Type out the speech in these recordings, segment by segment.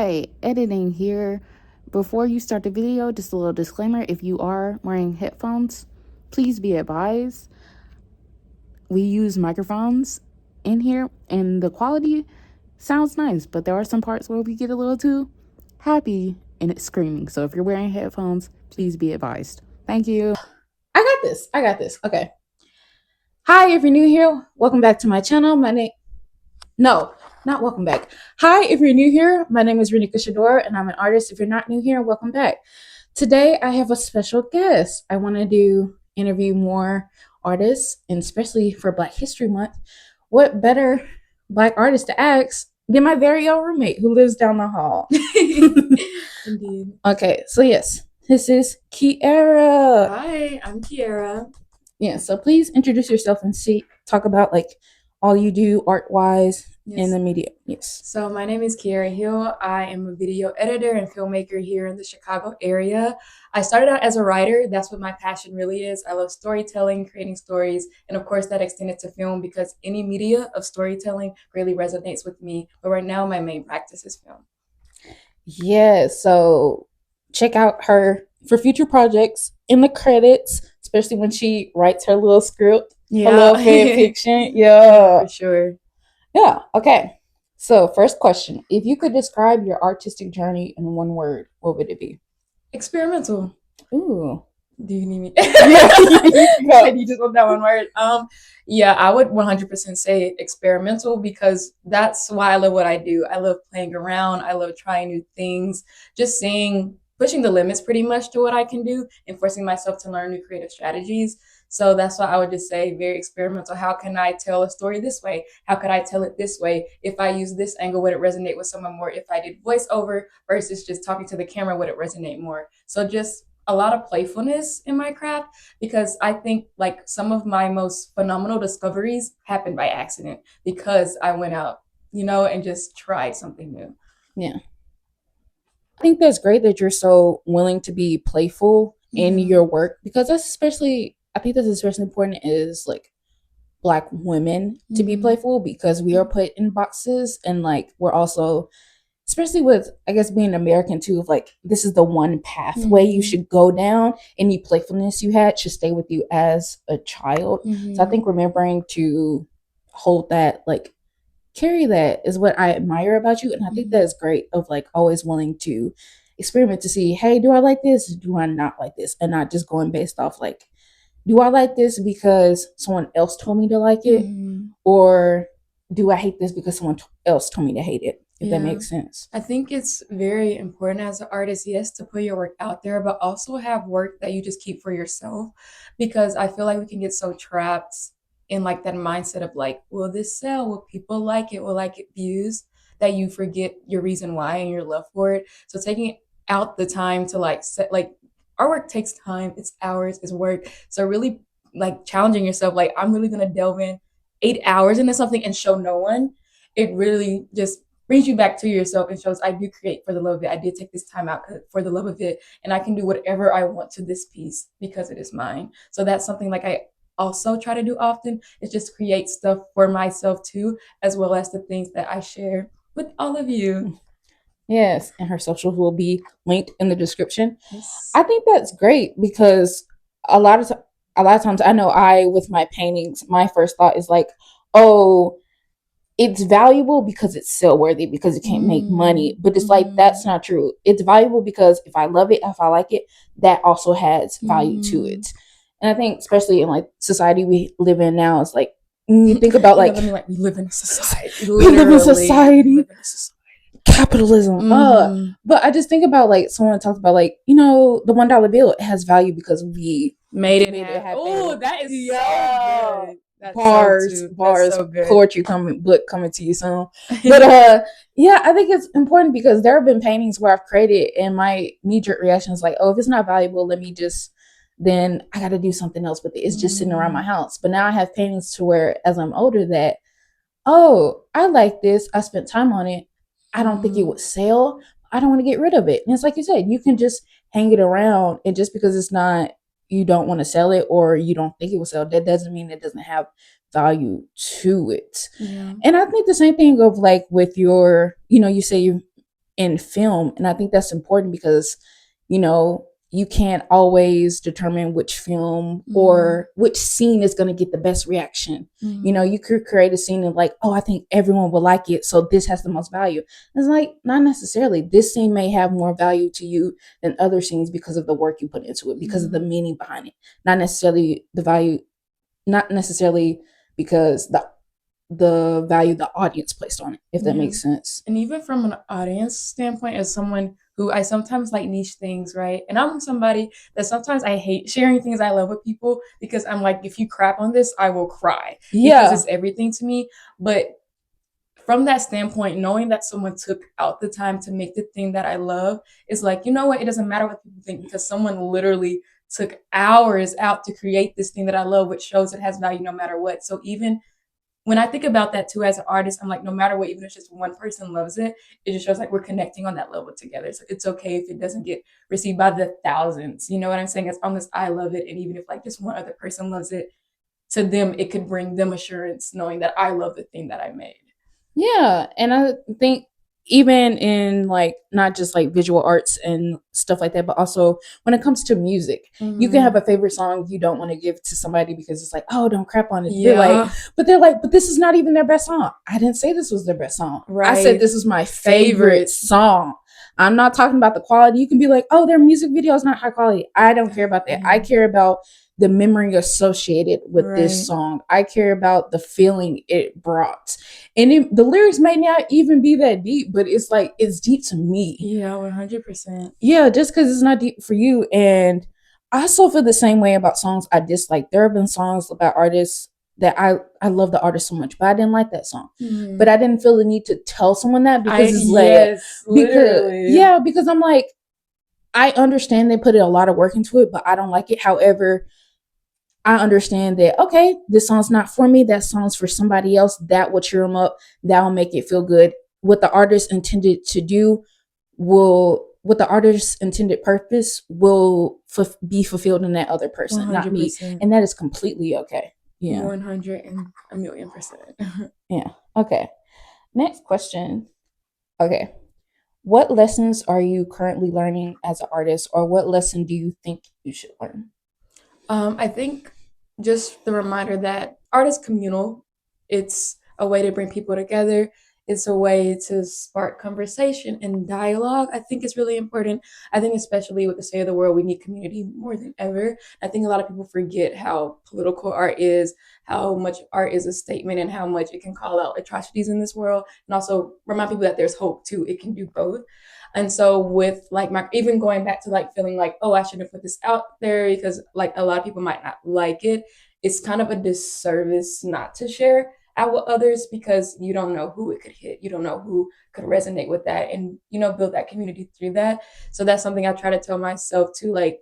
Hi, editing here. Before you start the video, just a little disclaimer, if you are wearing headphones, please be advised. We use microphones in here and the quality sounds nice, but there are some parts where we get a little too happy and it's screaming. So if you're wearing headphones, please be advised. Thank you. I got this. Okay. Hi, if you're new here, welcome back to my channel. No, not welcome back. Hi, if you're new here, my name is Renika and I'm an artist. If you're not new here, welcome back. Today, I have a special guest. I want to interview more artists, and especially for Black History Month, what better Black artist to ask than my very own roommate who lives down the hall? Indeed. Okay, so yes, this is Kiara. Hi, I'm Kiara. Yeah, so please introduce yourself and talk about like all you do art-wise in the media. Yes. So my name is Kiara Hill. I am a video editor and filmmaker here in the Chicago area. I started out as a writer. That's what my passion really is. I love storytelling, creating stories, and of course that extended to film because any media of storytelling really resonates with me. But right now my main practice is film. Yeah, so check out her for future projects in the credits, especially when she writes her little script, her little fan fiction. Yeah, for sure. Yeah, okay. So, first question. If you could describe your artistic journey in one word, what would it be? Experimental. Ooh. Do you need me? You just want that one word. Yeah, I would 100% say experimental because that's why I love what I do. I love playing around. I love trying new things, just pushing the limits pretty much to what I can do and forcing myself to learn new creative strategies. So that's why I would just say very experimental. How can I tell a story this way? How could I tell it this way? If I use this angle, would it resonate with someone more? If I did voiceover versus just talking to the camera, would it resonate more? So just a lot of playfulness in my craft because I think like some of my most phenomenal discoveries happened by accident because I went out, and just tried something new. Yeah. I think that's great that you're so willing to be playful in your work because I think that's especially important is like Black women to be playful because we are put in boxes and like we're also, especially with I guess being American too, of like this is the one pathway you should go down. Any playfulness you had should stay with you as a child. So I think remembering to hold that, like carry that is what I admire about you. And I think that is great of like always willing to experiment to see, hey, do I like this? Do I not like this? And not just going based off like, do I like this because someone else told me to like it? Or do I hate this because someone else told me to hate it? If that makes sense. I think it's very important as an artist, yes, to put your work out there, but also have work that you just keep for yourself. Because I feel like we can get so trapped in like that mindset of like, will this sell? Will people like it? Will I get views? That you forget your reason why and your love for it. So taking out the time to like set like our work takes time, it's hours, it's work. So really like challenging yourself, like I'm really gonna delve in 8 hours into something and show no one. It really just brings you back to yourself and shows I do create for the love of it. I did take this time out for the love of it, and I can do whatever I want to this piece because it is mine. So that's something like I also try to do often is just create stuff for myself too, as well as the things that I share with all of you. Yes, and her socials will be linked in the description. Yes. I think that's great because a lot of times I know with my paintings, my first thought is like, oh, it's valuable because it's sale worthy because it can't make money. But it's like that's not true. It's valuable because if I love it, if I like it, that also has value to it. And I think especially in like society we live in now, it's like when you think about like we live in a society. We live in society. Capitalism. But I just think about like someone talked about like, the $1 bill, it has value because we made it happen. Oh, that is so good. That's bars, so poetry coming to you soon. But yeah, I think it's important because there have been paintings where I've created and my knee-jerk reaction is like, oh, if it's not valuable, then I got to do something else with it. It's just sitting around my house. But now I have paintings to where as I'm older that, oh, I like this. I spent time on it. I don't think it would sell. I don't want to get rid of it. And it's like you said, you can just hang it around. And just because it's not, you don't want to sell it or you don't think it will sell, that doesn't mean it doesn't have value to it. Yeah. And I think the same thing of like with your, you say in film. And I think that's important because, you know, you can't always determine which film or which scene is going to get the best reaction. You know, you could create a scene and like, oh, I think everyone will like it, so this has the most value. It's like, not necessarily. This scene may have more value to you than other scenes because of the work you put into it, because of the meaning behind it. Not necessarily the value, not necessarily because the value the audience placed on it, if that makes sense. And even from an audience standpoint, as someone who I sometimes like niche things, right? And I'm somebody that sometimes I hate sharing things I love with people because I'm like, if you crap on this, I will cry because it's everything to me. But from that standpoint, knowing that someone took out the time to make the thing that I love is like, you know what? It doesn't matter what people think because someone literally took hours out to create this thing that I love, which shows it has value no matter what. So even when I think about that too as an artist, I'm like, no matter what, even if just one person loves it, it just shows like we're connecting on that level together. So it's okay if it doesn't get received by the thousands. You know what I'm saying? As long as I love it, and even if like just one other person loves it, to them it could bring them assurance knowing that I love the thing that I made. Yeah, and I think even in like not just like visual arts and stuff like that, but also when it comes to music, you can have a favorite song you don't want to give to somebody because it's like, oh, don't crap on it. Yeah. They're like, but this is not even their best song. I didn't say this was their best song. Right. I said this is my favorite song. I'm not talking about the quality. You can be like, oh, their music video is not high quality. I don't care about that. I care about the memory associated with this song. I care about the feeling it brought. And the lyrics may not even be that deep, but it's like, it's deep to me. Yeah, 100%. Yeah, just because it's not deep for you. And I also feel the same way about songs I dislike. There have been songs about artists that I love the artist so much, but I didn't like that song. But I didn't feel the need to tell someone that because it's like, because I'm like, I understand they put a lot of work into it, but I don't like it. However, I understand that, okay, this song's not for me. That song's for somebody else. That will cheer them up. That will make it feel good. What the artist intended to do what the artist's intended purpose will be fulfilled in that other person, 100%. Not me. And that is completely okay. Yeah. 100,000,000%. Yeah. Okay. Next question. Okay. What lessons are you currently learning as an artist, or what lesson do you think you should learn? I think just the reminder that art is communal. It's a way to bring people together. It's a way to spark conversation and dialogue. I think it's really important. I think especially with the state of the world, we need community more than ever. I think a lot of people forget how political art is, how much art is a statement, and how much it can call out atrocities in this world, and also remind people that there's hope too. It can do both. And so with like my even going back to like feeling like, oh, I shouldn't put this out there because like a lot of people might not like it. It's kind of a disservice not to share out with others because you don't know who it could hit. You don't know who could resonate with that and, you know, build that community through that. So that's something I try to tell myself too, like,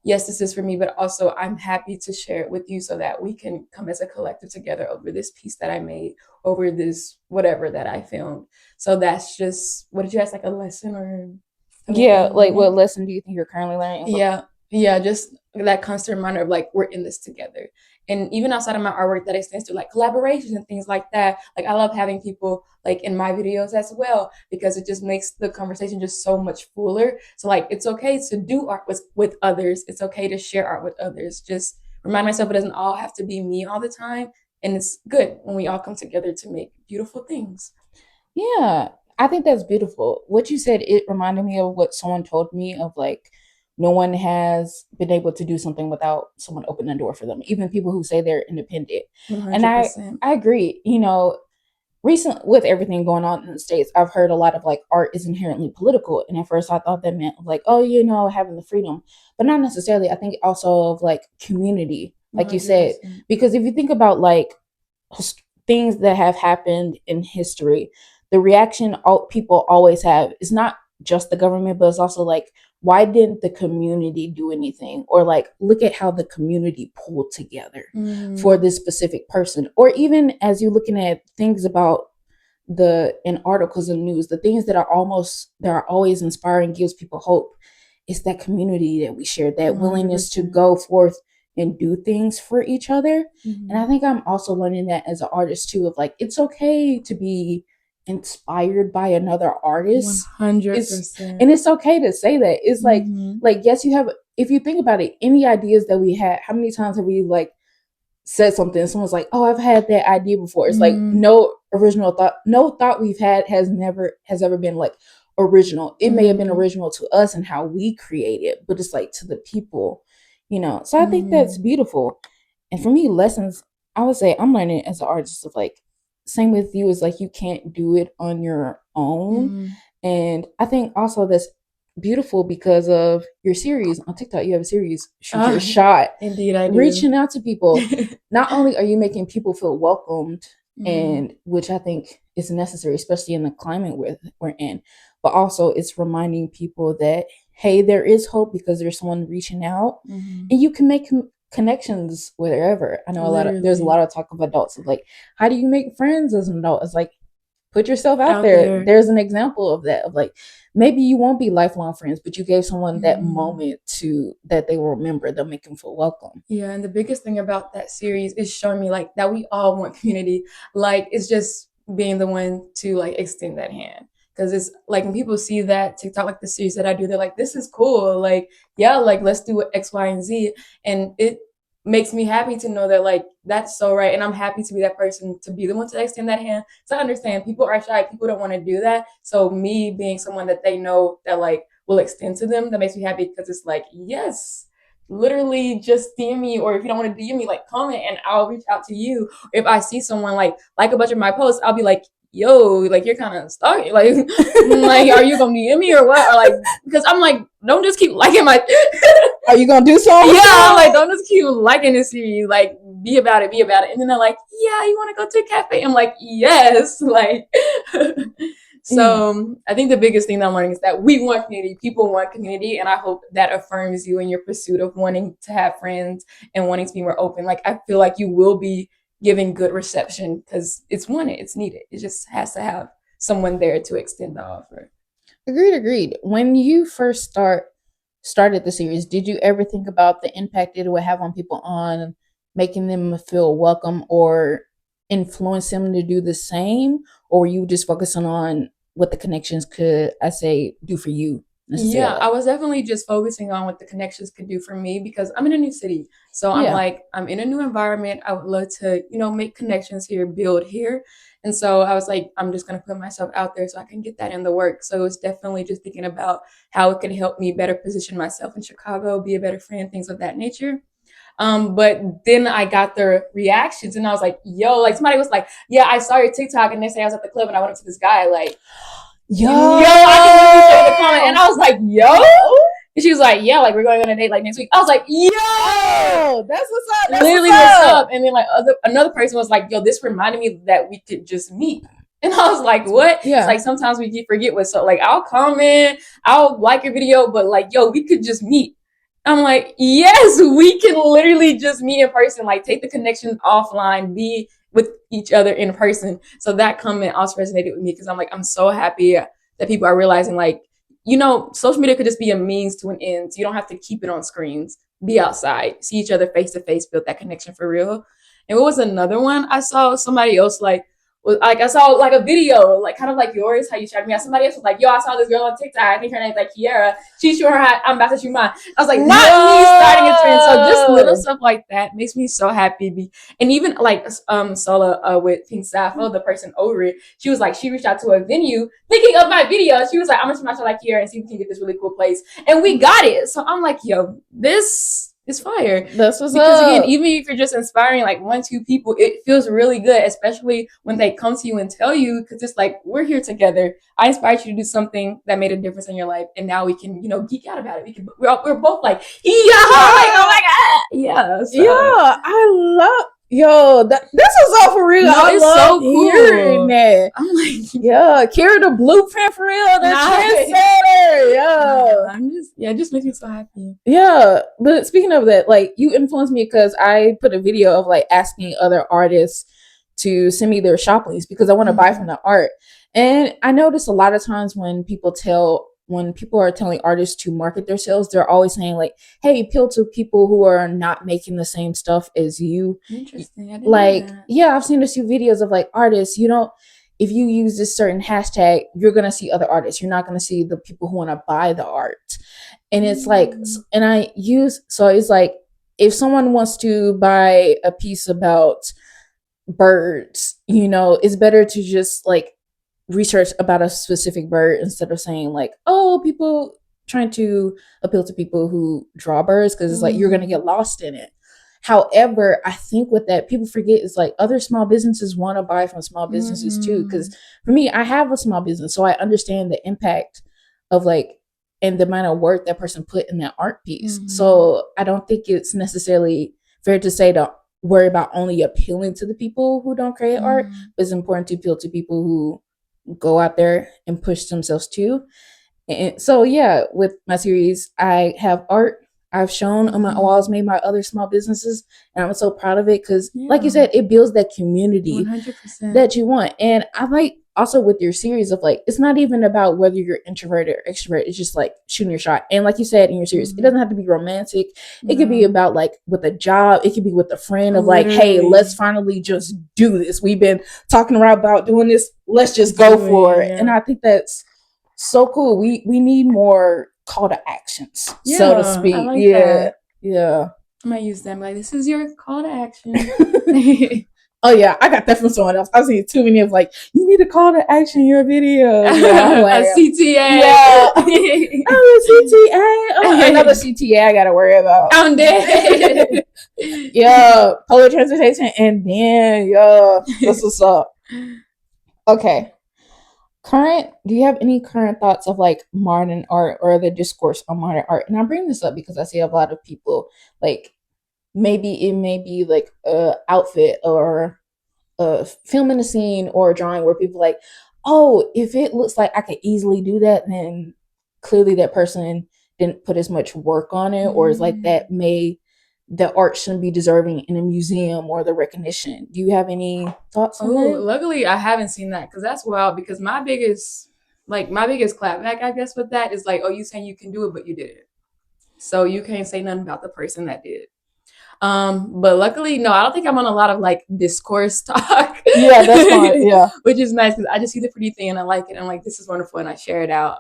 yes, this is for me, but also I'm happy to share it with you so that we can come as a collective together over this piece that I made, over this whatever that I filmed. So that's just, what did you ask, like a lesson or? Yeah, like what lesson do you think you're currently learning? Yeah, just that constant reminder of like, we're in this together. And even outside of my artwork, that extends to like collaborations and things like that. Like I love having people like in my videos as well, because it just makes the conversation just so much fuller. So like, it's okay to do art with others. It's okay to share art with others. Just remind myself it doesn't all have to be me all the time. And it's good when we all come together to make beautiful things. Yeah, I think that's beautiful. What you said, it reminded me of what someone told me of like, no one has been able to do something without someone opening the door for them, even people who say they're independent. 100%. And I agree. You know, recently with everything going on in the States, I've heard a lot of like art is inherently political. And at first I thought that meant like, oh, you know, having the freedom, but not necessarily. I think also of like community, like 100%. You said, because if you think about like things that have happened in history, the reaction people always have is not just the government, but it's also like, why didn't the community do anything? Or like, look at how the community pulled together for this specific person. Or even as you're looking at things about in articles and news, the things that are always inspiring, gives people hope. It's that community that we share, that 100%. Willingness to go forth and do things for each other. And I think I'm also learning that as an artist too, of like, it's okay to be inspired by another artist, it's 100%. and it's okay to say that. It's Mm-hmm. like yes, you have, if you think about it, any ideas that we had, how many times have we like said something and someone's like, oh, I've had that idea before. It's like Mm-hmm. no original thought, no thought we've had has ever been like original. It may have been Mm-hmm. original to us and how we create it, but it's like to the people, so I think that's Mm-hmm. beautiful. And for me, lessons, I would say I'm learning as an artist of like, same with you, is like you can't do it on your own. Mm-hmm. And I think also that's beautiful because of your series on TikTok. You have a series, Shoot Your Oh, Shot, indeed, I do. reaching out to people. Not only are you making people feel welcomed, Mm-hmm. and which I think is necessary, especially in the climate we're in, but also it's reminding people that, hey, there is hope because there's someone reaching out, Mm-hmm. and you can make connections wherever. I know there's a Literally lot of talk of adults of like, how do you make friends as an adult? It's like, put yourself out out there. there. There's an example of that, of like, maybe you won't be lifelong friends, but you gave someone that Mm-hmm. moment to that they will remember. They'll make them feel welcome. Yeah, and the biggest thing about that series is showing me like that we all want community. Like it's just being the one to like extend that hand. Because it's like when people see that TikTok, like the series that I do, they're like, this is cool. Like, yeah, like let's do X, Y, and Z. And it makes me happy to know that like that's so right. And I'm happy to be that person to be the one to extend that hand. So I understand people are shy, people don't want to do that. So me being someone that they know that like will extend to them, that makes me happy because it's like, yes, literally just DM me, or if you don't want to DM me, like comment and I'll reach out to you. If I see someone like a bunch of my posts, I'll be like, yo, like you're kind of stalking, like are you gonna DM me or what? Or like because I'm like, don't just keep liking my Are you gonna do so? yeah, I'm like, don't just keep liking this series, like be about it, be about it. And then they're like, yeah, you want to go to a cafe? I'm like, yes, like Yeah. so I think the biggest thing that I'm learning is that we want community, people want community, and I hope that affirms you in your pursuit of wanting to have friends and wanting to be more open. Like I feel like you will be giving good reception because it's wanted, it's needed. It just has to have someone there to extend the offer. Agreed. When you first started the series, did you ever think about the impact it would have on people, on making them feel welcome or influence them to do the same? Or were you just focusing on what the connections could, I say, do for you Yeah, necessarily? I was definitely just focusing on what the connections could do for me because I'm in a new city. So I'm Yeah. like, I'm in a new environment. I would love to, make connections here, build here. And so I was like, I'm just going to put myself out there so I can get that in the work. So it was definitely just thinking about how it could help me better position myself in Chicago, be a better friend, things of that nature. But then I got the reactions and I was like, yo, like somebody was like, yeah, I saw your TikTok and they say I was at the club and I went up to this guy, like, Yo. I can literally show you the comment. And I was like, yo. And she was like, yeah, like we're going on a date like next week. I was like, yo, Oh, that's what's up. That's literally what's what's up. up. And then like another person was like, yo, this reminded me that we could just meet. And I was like, what? It's Yeah. like sometimes we forget what's up. Like I'll comment, I'll like your video, but like, yo, we could just meet. I'm like, yes, we can literally just meet in person. Like take the connection offline, be with each other in person. So that comment also resonated with me because I'm like, I'm so happy that people are realizing like, social media could just be a means to an end. So you don't have to keep it on screens. Be outside, see each other face to face, build that connection for real. And what was another one? I saw somebody else like I saw like a video, like kind of like yours, how you showed me. Somebody else was like, "Yo, I saw this girl on TikTok. I think her name's like Kiara. She's showing her how I'm about to shoot mine." I was like, "Not me starting a trend." So just little Yo. stuff like that makes me so happy. And even like Sola with Pink Sappho, the person over it, she was like, she reached out to a venue thinking of my video. She was like, "I'm gonna shoot my show like Kiara and see if we can get this really cool place." And we got it. So I'm like, "Yo, this is fire." That's what's Because again, up. even if you're just inspiring like one, two people, it feels really good, especially when they come to you and tell you, because it's like, we're here together. I inspired you to do something that made a difference in your life. And now we can, geek out about it. We're both like, yeah, like, oh my God. Yeah. Yeah, So, I love this is all for real. no, I it's love so hearing cool. that. I'm like, Yeah, Kira the blueprint for real, the nice. trendsetter. Yeah. It just makes me so happy. Yeah. But speaking of that, like you influenced me because I put a video of like asking other artists to send me their shop links because I want to buy from the art. And I notice a lot of times when people are telling artists to market themselves, they're always saying like, hey, appeal to people who are not making the same stuff as you. Interesting. I didn't know Like, that. yeah, I've seen a few videos of like artists, if you use this certain hashtag, you're going to see other artists. You're not going to see the people who want to buy the art. And it's like, and I use, so it's like, if someone wants to buy a piece about birds, it's better to just like research about a specific bird instead of saying like, oh, people trying to appeal to people who draw birds, because it's like you're going to get lost in it. However, I think with that, people forget is like other small businesses want to buy from small businesses too. Because for me, I have a small business, so I understand the impact of like, and the amount of work that person put in that art piece. So I don't think it's necessarily fair to say to worry about only appealing to the people who don't create art, but it's important to appeal to people who go out there and push themselves too. And so yeah, with my series, I have art I've shown on my walls, made my other small businesses, and I'm so proud of it because, like you said, it builds that community 100%. that you want. And I like also with your series of like, it's not even about whether you're introverted or extrovert. It's just like shooting your shot. And like you said in your series, it doesn't have to be romantic. It could be about like with a job. It could be with a friend of like, hey, let's finally just do this. We've been talking about doing this. Let's just go for it. And I think that's so cool. We need more call to actions, so to speak. I like that. Yeah. I might use them like, this is your call to action. Oh yeah, I got that from someone else. I've seen too many of like, you need a call to action in your video. Yeah, like, a CTA. Yeah. Oh, CTA. Oh, another CTA I gotta worry about. I'm dead. Yeah, public transportation, and then that's what's up. Okay. Do you have any current thoughts of like modern art or the discourse on modern art? And I'm bringing this up because I see a lot of people like, maybe it may be like a outfit or a film in a scene or a drawing where people like, oh, if it looks like I could easily do that, then clearly that person didn't put as much work on it, or is like the art shouldn't be deserving in a museum or the recognition. Do you have any thoughts on that? Luckily I haven't seen that, because that's wild. Because my biggest clapback, I guess, with that is like, oh, you saying you can do it, but you did it, so you can't say nothing about the person that did. But luckily, no, I don't think I'm on a lot of like discourse talk. Yeah, that's fine. Yeah, which is nice because I just see the pretty thing and I like it. I'm like, this is wonderful, and I share it out.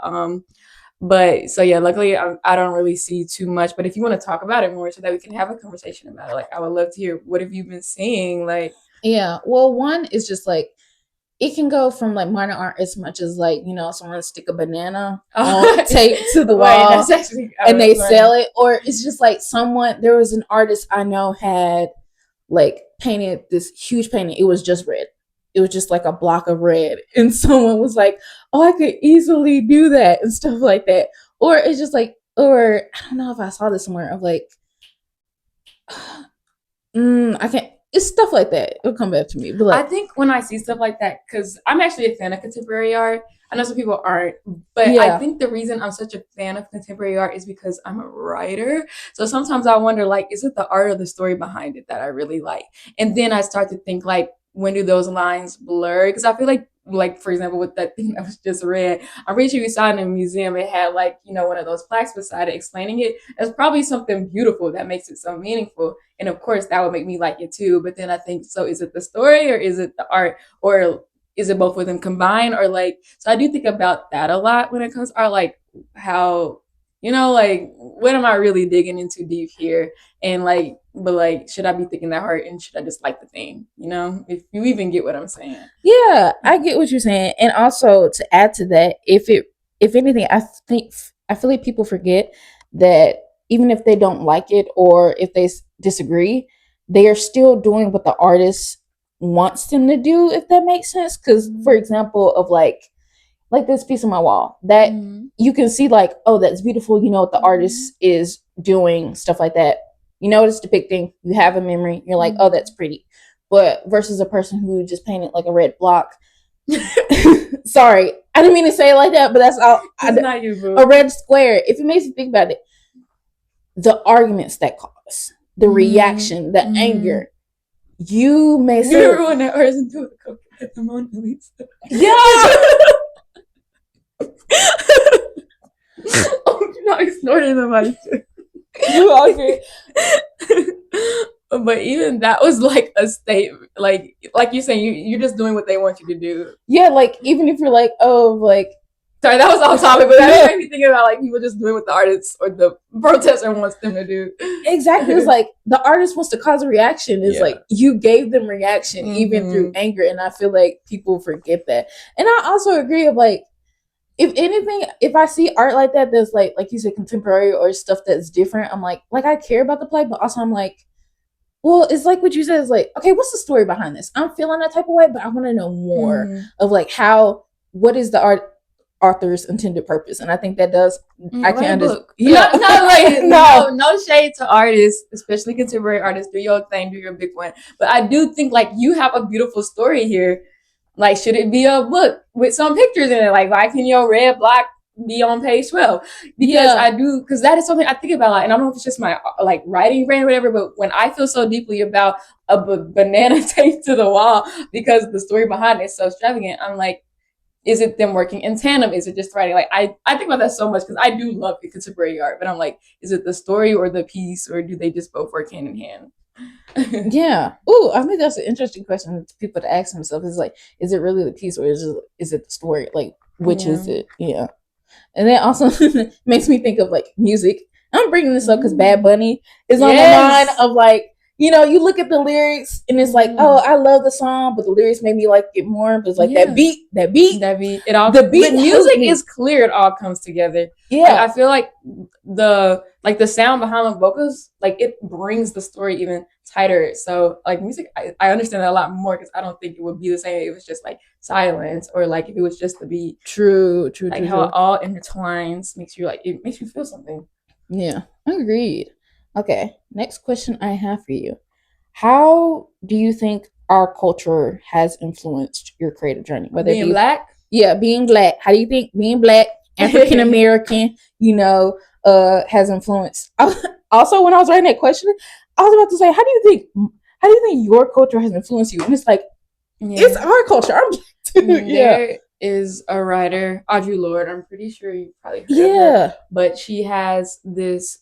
But so yeah, luckily I don't really see too much. But if you want to talk about it more so that we can have a conversation about it, like I would love to hear, what have you been seeing? Like, yeah, well, one is just like, it can go from like modern art as much as like, someone stick a banana on tape to the wall and they sell it, or it's just like there was an artist I know had like painted this huge painting. It was just red. It was just like a block of red, and someone was like, oh, I could easily do that and stuff like that. Or it's just like, or I don't know if I saw this somewhere of like, I can't. It's stuff like that. It'll come back to me. But like, I think when I see stuff like that, because I'm actually a fan of contemporary art. I know some people aren't, but I think the reason I'm such a fan of contemporary art is because I'm a writer. So sometimes I wonder, like, is it the art or the story behind it that I really like? And then I start to think, like, when do those lines blur? Because I feel like for example, with that thing that was just read, I'm pretty sure you saw it in a museum. It had like, one of those plaques beside it explaining it. It's probably something beautiful that makes it so meaningful. And of course, that would make me like it too. But then I think, so is it the story or is it the art, or is it both of them combined? Or like, so I do think about that a lot when it comes to art, like how, like, what am I really digging into deep here? And like, but like, should I be thinking that hard, and should I just like the thing? If you even get what I'm saying. Yeah, I get what you're saying. And also to add to that, if anything, I feel like people forget that even if they don't like it or if they disagree, they are still doing what the artist wants them to do, if that makes sense. Because for example, of like this piece on my wall that you can see like, oh, that's beautiful. You know what the artist is doing, stuff like that. You know what it's depicting. You have a memory. You're like, oh, that's pretty. But versus a person who just painted like a red block. Sorry, I didn't mean to say it like that, but that's all. Not you, boo. A red square. If it makes you think about it, the arguments that cause, the reaction, the anger, you may say. You're one that isn't doing a at the Mona Lisa. Yeah. Oh, you're not snorting the mic. You okay? But even that was like a statement, like you're saying, you're just doing what they want you to do. Yeah, like even if you're like, oh, like Sorry, that was off topic, but that yeah, made me think about like people just doing what the artist or the protester wants them to do. exactly. It's like the artist wants to cause a reaction. It's Yeah. like you gave them reaction even through Mm-hmm. anger, and I feel like people forget that. And I also agree of like, if anything, if I see art like that that's like you said, contemporary or stuff that's different, I'm like I care about the play, but also I'm like, well, it's like what you said is like, okay, what's the story behind this? I'm feeling that type of way, but I want to know more Mm-hmm. of like how, what is the author's intended purpose, and I think that does. I Write can a understand. book. Yeah, No, like no, no shade to artists, especially contemporary artists. Do your thing, do your big one. But I do think like you have a beautiful story here. Like, should it be a book with some pictures in it? Like, why can your red block be on page 12? Because yeah, I do, because that is something I think about. Like, and I don't know if it's just my like writing brain or whatever, but when I feel so deeply about a banana taped to the wall because the story behind it is so extravagant, I'm like, is it them working in tandem? Is it just writing? Like I think about that so much because I do love contemporary art, but I'm like, is it the story or the piece, or do they just both work hand in hand? yeah. Ooh, I think that's an interesting question to people to ask themselves. Is like, is it really the piece or is it the story? Like, which Yeah. is it? Yeah. And then also makes me think of like music. I'm bringing this up because Bad Bunny is on my mind Yes. of like, you look at the lyrics and it's like, oh, Mm-hmm. I love the song, but the lyrics made me like it more. But it's like Yeah. That beat it all. the When beat helped music me. is clear, it all comes together. Like Yeah, I feel like the sound behind the vocals, like it brings the story even tighter. So like music, I understand that a lot more because I don't think it would be the same if it was just like silence or like if it was just the beat. true, true, Like true, how it true. all intertwines makes you like it makes you feel something. Yeah, agreed. Okay, next question I have for you. How do you think our culture has influenced your creative journey? Whether it Being be, black. yeah, being black. How do you think being black, African American, has influenced? Also, when I was writing that question, I was about to say, how do you think your culture has influenced you? And it's like, it's Yeah. our culture. I'm black too. Yeah, There is a writer, Audre Lorde. I'm pretty sure you've probably heard of her, yeah, but she has this.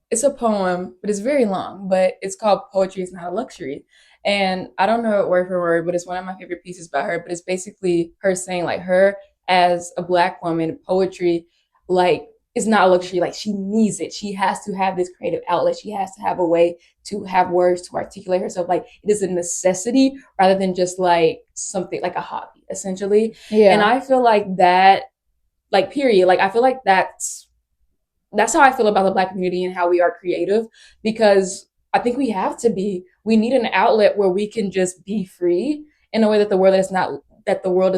It's a poem, but it's very long. But it's called "Poetry Is Not a Luxury," and I don't know it word for word, but it's one of my favorite pieces by her. But it's basically her saying like her as a black woman, poetry like is not a luxury. Like she needs it. She has to have this creative outlet. She has to have a way to have words to articulate herself. Like it is a necessity rather than just like something like a hobby, essentially. And yeah, I feel like that, like period. Like I feel like that's how I feel about the black community and how we are creative because I think we have to be. We need an outlet where we can just be free in a way that the world does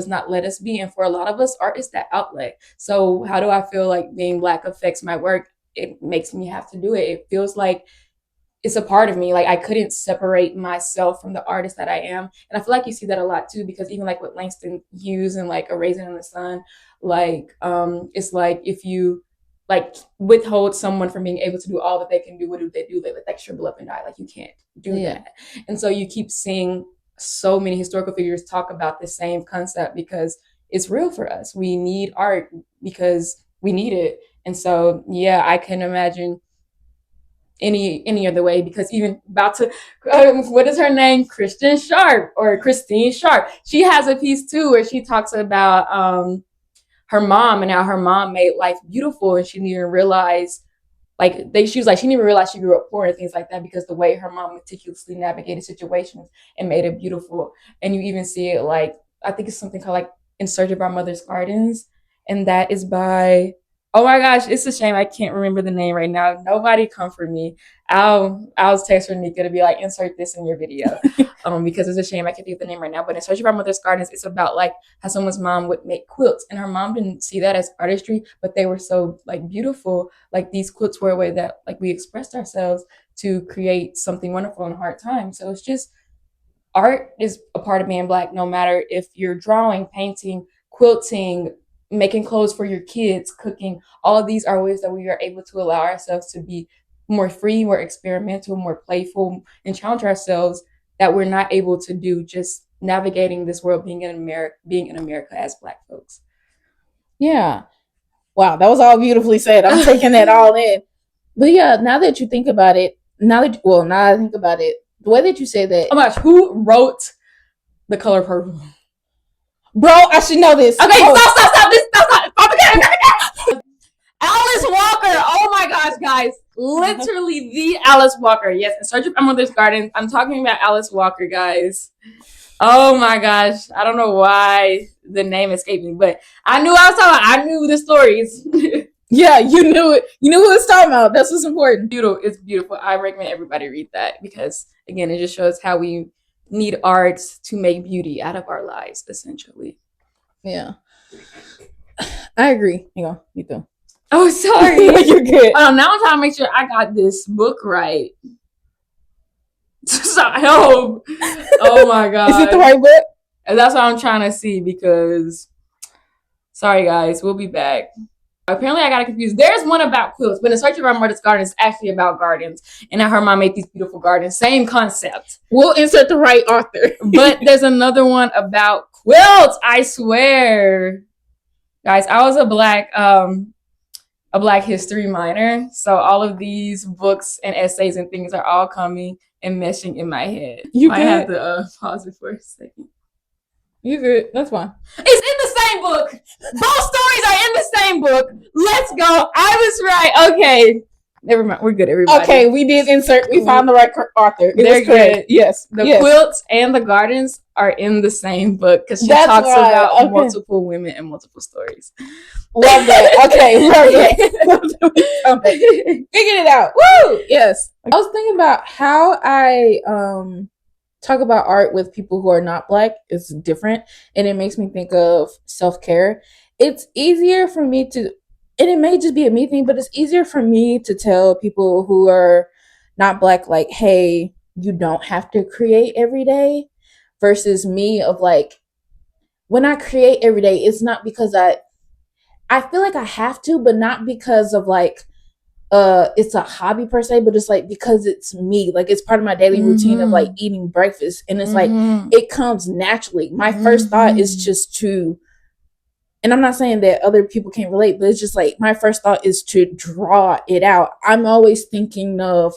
not let us be. And for a lot of us, art is that outlet. So how do I feel like being black affects my work? It makes me have to do it. It feels like it's a part of me. Like I couldn't separate myself from the artist that I am. And I feel like you see that a lot too, because even like with Langston Hughes and like A Raisin in the Sun, like it's like if you like withhold someone from being able to do all that they can do, what do? They like shrivel up and die. Like you can't do yeah, that. And so you keep seeing so many historical figures talk about the same concept because it's real for us. We need art because we need it. And so yeah, I can imagine any other way because even about to what is her name, Christine Sharp, she has a piece too where she talks about her mom and how her mom made life beautiful and she didn't even realize she was like she didn't even realize she grew up poor and things like that because the way her mom meticulously navigated situations and made it beautiful. And you even see it like I think it's something called like In Search of Our Mother's Gardens, and that is by, oh my gosh, it's a shame I can't remember the name right now. Nobody comfort me. I'll text Renika to be like, insert this in your video. Because it's a shame I can't think of the name right now. But In Search of Our Mother's Gardens, it's about like how someone's mom would make quilts. And her mom didn't see that as artistry, but they were so like beautiful. Like these quilts were a way that like we expressed ourselves to create something wonderful in hard times. So it's just art is a part of being black, no matter if you're drawing, painting, quilting, making clothes for your kids, cooking. All of these are ways that we are able to allow ourselves to be more free, more experimental, more playful, and challenge ourselves that we're not able to do just navigating this world being in America as black folks. yeah. Wow, that was all beautifully said. I'm taking that all in. But yeah, now that you think about it, now that I think about it, the way that you say that. Oh my gosh, who wrote The Color Purple? Bro, I should know this. Okay, stop again. Alice Walker. Oh my gosh, guys. Literally the Alice Walker. Yes, in Search of Emerald's Garden. I'm talking about Alice Walker, guys. Oh my gosh. I don't know why the name escaped me, but I knew I knew the stories. Yeah, you knew it. You knew what it's talking about. That's what's important. It's beautiful. I recommend everybody read that because, again, it just shows how we need art to make beauty out of our lives, essentially. Yeah. I agree. You go. You go. Oh, sorry. You're good. Now I'm trying to make sure I got this book right. Help. Oh my god. Is it the right book? And that's what I'm trying to see because, sorry guys, we'll be back. Apparently I got it confused. There's one about quilts, but In Search of Emerald's Garden is actually about gardens. And her mom made these beautiful gardens. Same concept. We'll insert the right author. But there's another one about quilts, I swear. Guys, I was a Black history minor. So all of these books and essays and things are all coming and meshing in my head. I have to pause it for a second. You good. That's fine. It's in the same book. Both stories are in the same book. Let's go. I was right. Okay. Never mind. We're good, everybody. Okay, we did insert. We found the right author. They're good. Yes. The quilts and the gardens are in the same book because she talks about multiple women and multiple stories. Love that. Okay, love that. Figured it out. Woo! Yes. I was thinking about how I talk about art with people who are not Black. It's different, and it makes me think of self-care. It's easier for me to, and it may just be a me thing, but it's easier for me to tell people who are not Black, like, hey, you don't have to create every day, versus me of like, when I create every day, it's not because I feel like I have to, but not because of like, it's a hobby per se, but it's like because it's me, like it's part of my daily routine of like eating breakfast, and it's like it comes naturally. My first thought is just to, and I'm not saying that other people can't relate, but it's just like my first thought is to draw it out. I'm always thinking of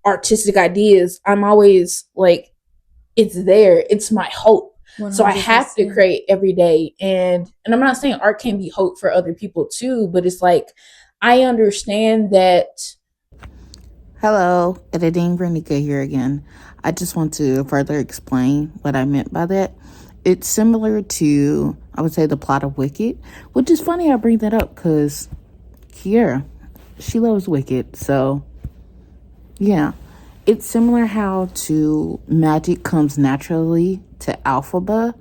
artistic ideas. I'm always like, it's there. It's my hope. 100%. So I have to create every day. And I'm not saying art can't be hope for other people too, but it's like, I understand that. Hello, editing Renika here again. I just want to further explain what I meant by that. It's similar to, I would say, the plot of Wicked, which is funny I bring that up because Kiara, she loves Wicked. So, yeah. It's similar how to magic comes naturally to Alphaba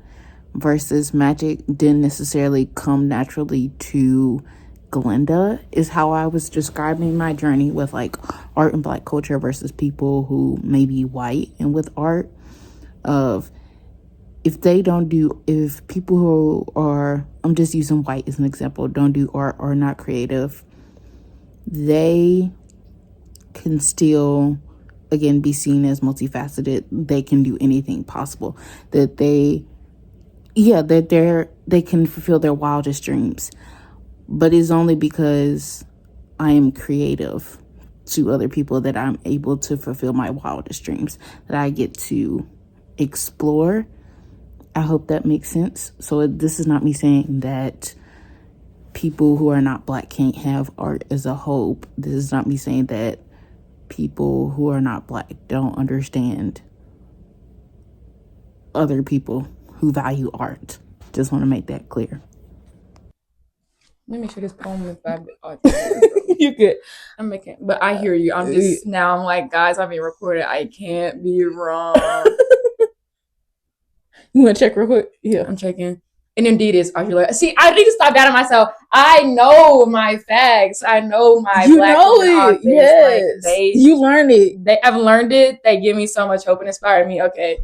versus magic didn't necessarily come naturally to Glenda, is how I was describing my journey with like art and Black culture versus people who may be white and with art. Of if people who are, I'm just using white as an example, don't do art or not creative, they can still, again, be seen as multifaceted. They can do anything possible. That they can fulfill their wildest dreams. But it's only because I am creative to other people that I'm able to fulfill my wildest dreams, that I get to explore. I hope that makes sense. So this is not me saying that people who are not Black can't have art as a hope. This is not me saying that people who are not Black don't understand other people who value art. Just want to make that clear. Let me make sure this poem is by You're good. But I hear you. I'm like, guys, I'm being recorded. I can't be wrong. You want to check real quick? Yeah. I'm checking. And indeed it's Arjula. See, I need to stop doubting myself. I know my facts. I know my you Black know women it. authors. Yes. Like, you learned it. I've learned it. They give me so much hope and inspire me. Okay.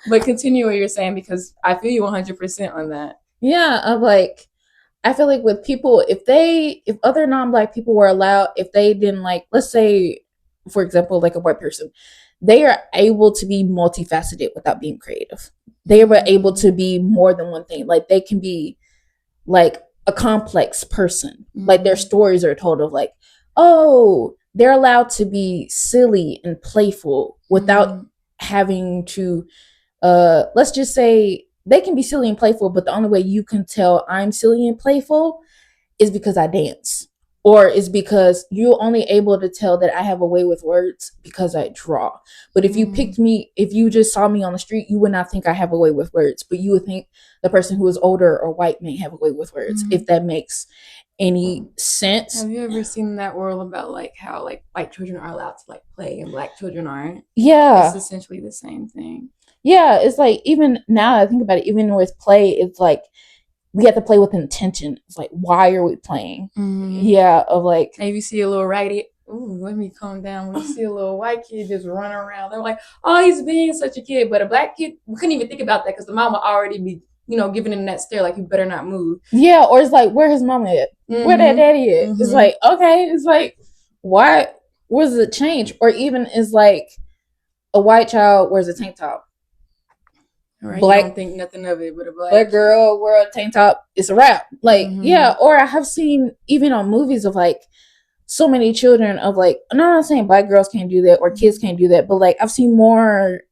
But continue what you're saying because I feel you 100% on that. Yeah, I'm like, I feel like with people, if other non-Black people were allowed, if they didn't like, let's say, for example, like a white person, they are able to be multifaceted without being creative. They were able to be more than one thing. Like they can be like a complex person. Like their stories are told of like, oh, they're allowed to be silly and playful without Mhm. having to let's just say they can be silly and playful, but the only way you can tell I'm silly and playful is because I dance. Or is because you're only able to tell that I have a way with words because I draw. But if you picked me, if you just saw me on the street, you would not think I have a way with words, but you would think the person who is older or white may have a way with words, if that makes any sense. Have you ever seen that world about like how like white children are allowed to like play and black children aren't? Yeah. It's essentially the same thing. Yeah, it's like even now I think about it, even with play, it's like we have to play with intention. It's like, why are we playing? Yeah, of like, maybe you see a little raggedy. Ooh, let me calm down. When you see a little white kid just running around, they're like, "Oh, he's being such a kid." But a black kid, we couldn't even think about that because the mom would already be, giving him that stare, like you better not move. Yeah, or it's like, where his mama at? Where that daddy at? It's like, okay, it's like, why? Where's the change? Or even is like a white child wears a tank top. Right, black, you don't think nothing of it, but a black girl wear a tank top, it's a wrap. Like, yeah. Or I have seen even on movies of like so many children of like, I'm not saying black girls can't do that or kids can't do that, but like I've seen more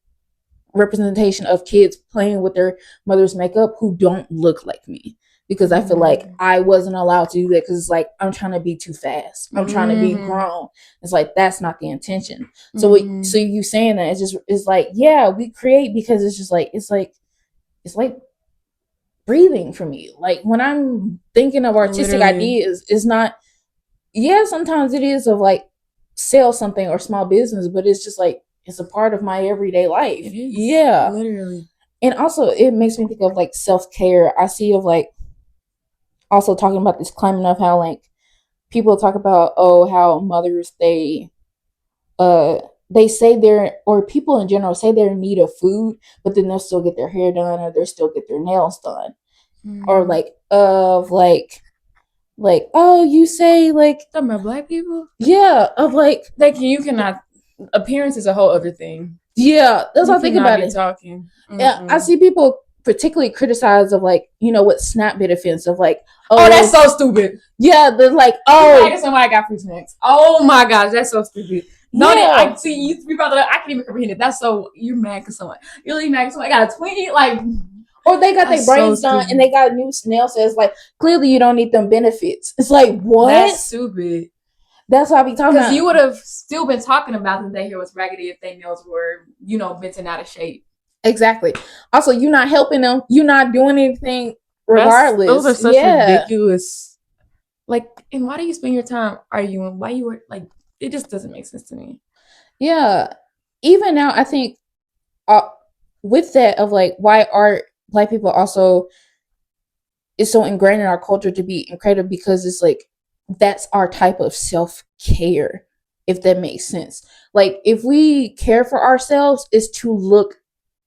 representation of kids playing with their mother's makeup who don't look like me, because I feel like I wasn't allowed to do that because it's like I'm trying to be too fast, I'm trying to be grown. It's like that's not the intention. So so you saying that it's like, yeah, we create because it's like breathing for me. Like when I'm thinking of artistic ideas, it's not, yeah, sometimes it is of like sell something or small business, but it's just like it's a part of my everyday life. Yeah, literally. And also it makes me think of like self-care. I see of like also talking about this climate of how like people talk about, oh, how mothers they say they're, or people in general say they're in need of food, but then they'll still get their hair done or they'll still get their nails done. Or like of like oh, you say like talking about black people, yeah, of like you cannot, appearance is a whole other thing. Yeah, that's what I think about it. Talking. Yeah, I see people particularly criticize of like, what Snap bit offense of like, oh that's so stupid. Yeah, they're like, oh, somebody got free snacks. Oh my gosh, that's so stupid. No, I see you brought that up. I can't even comprehend it. That's so, you're mad because someone, you're really mad because somebody got a Twinkie, like, or they got their brains done and they got a new nail says like, clearly you don't need them benefits. It's like, what? That's stupid. That's what I be talking about. Because you would have still been talking about that their hair was raggedy if their nails were, bent and out of shape. Exactly. Also, you're not helping them. You're not doing anything regardless. Those are such ridiculous. Like, and why do you spend your time arguing? Why you were like, it just doesn't make sense to me. Yeah. Even now, I think with that of like why art, black people also is so ingrained in our culture to be incredible, because it's like that's our type of self-care, if that makes sense. Like if we care for ourselves, is to look,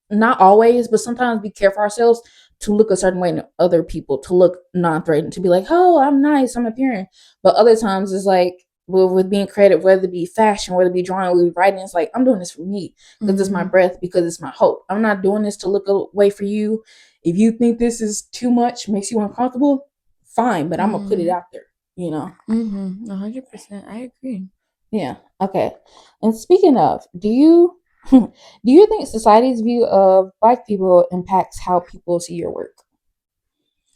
not always, but sometimes we care for ourselves to look a certain way to other people, to look non-threatening, to be like, oh, I'm nice, I'm appearing. But other times it's like, well, with being creative, whether it be fashion, whether it be drawing, whether it be writing, it's like, I'm doing this for me because it's my breath, because it's my hope. I'm not doing this to look away for you. If you think this is too much, makes you uncomfortable, fine, but I'm gonna put it out there, 100%. I agree. Yeah. Okay. And speaking of, do you think society's view of black people impacts how people see your work?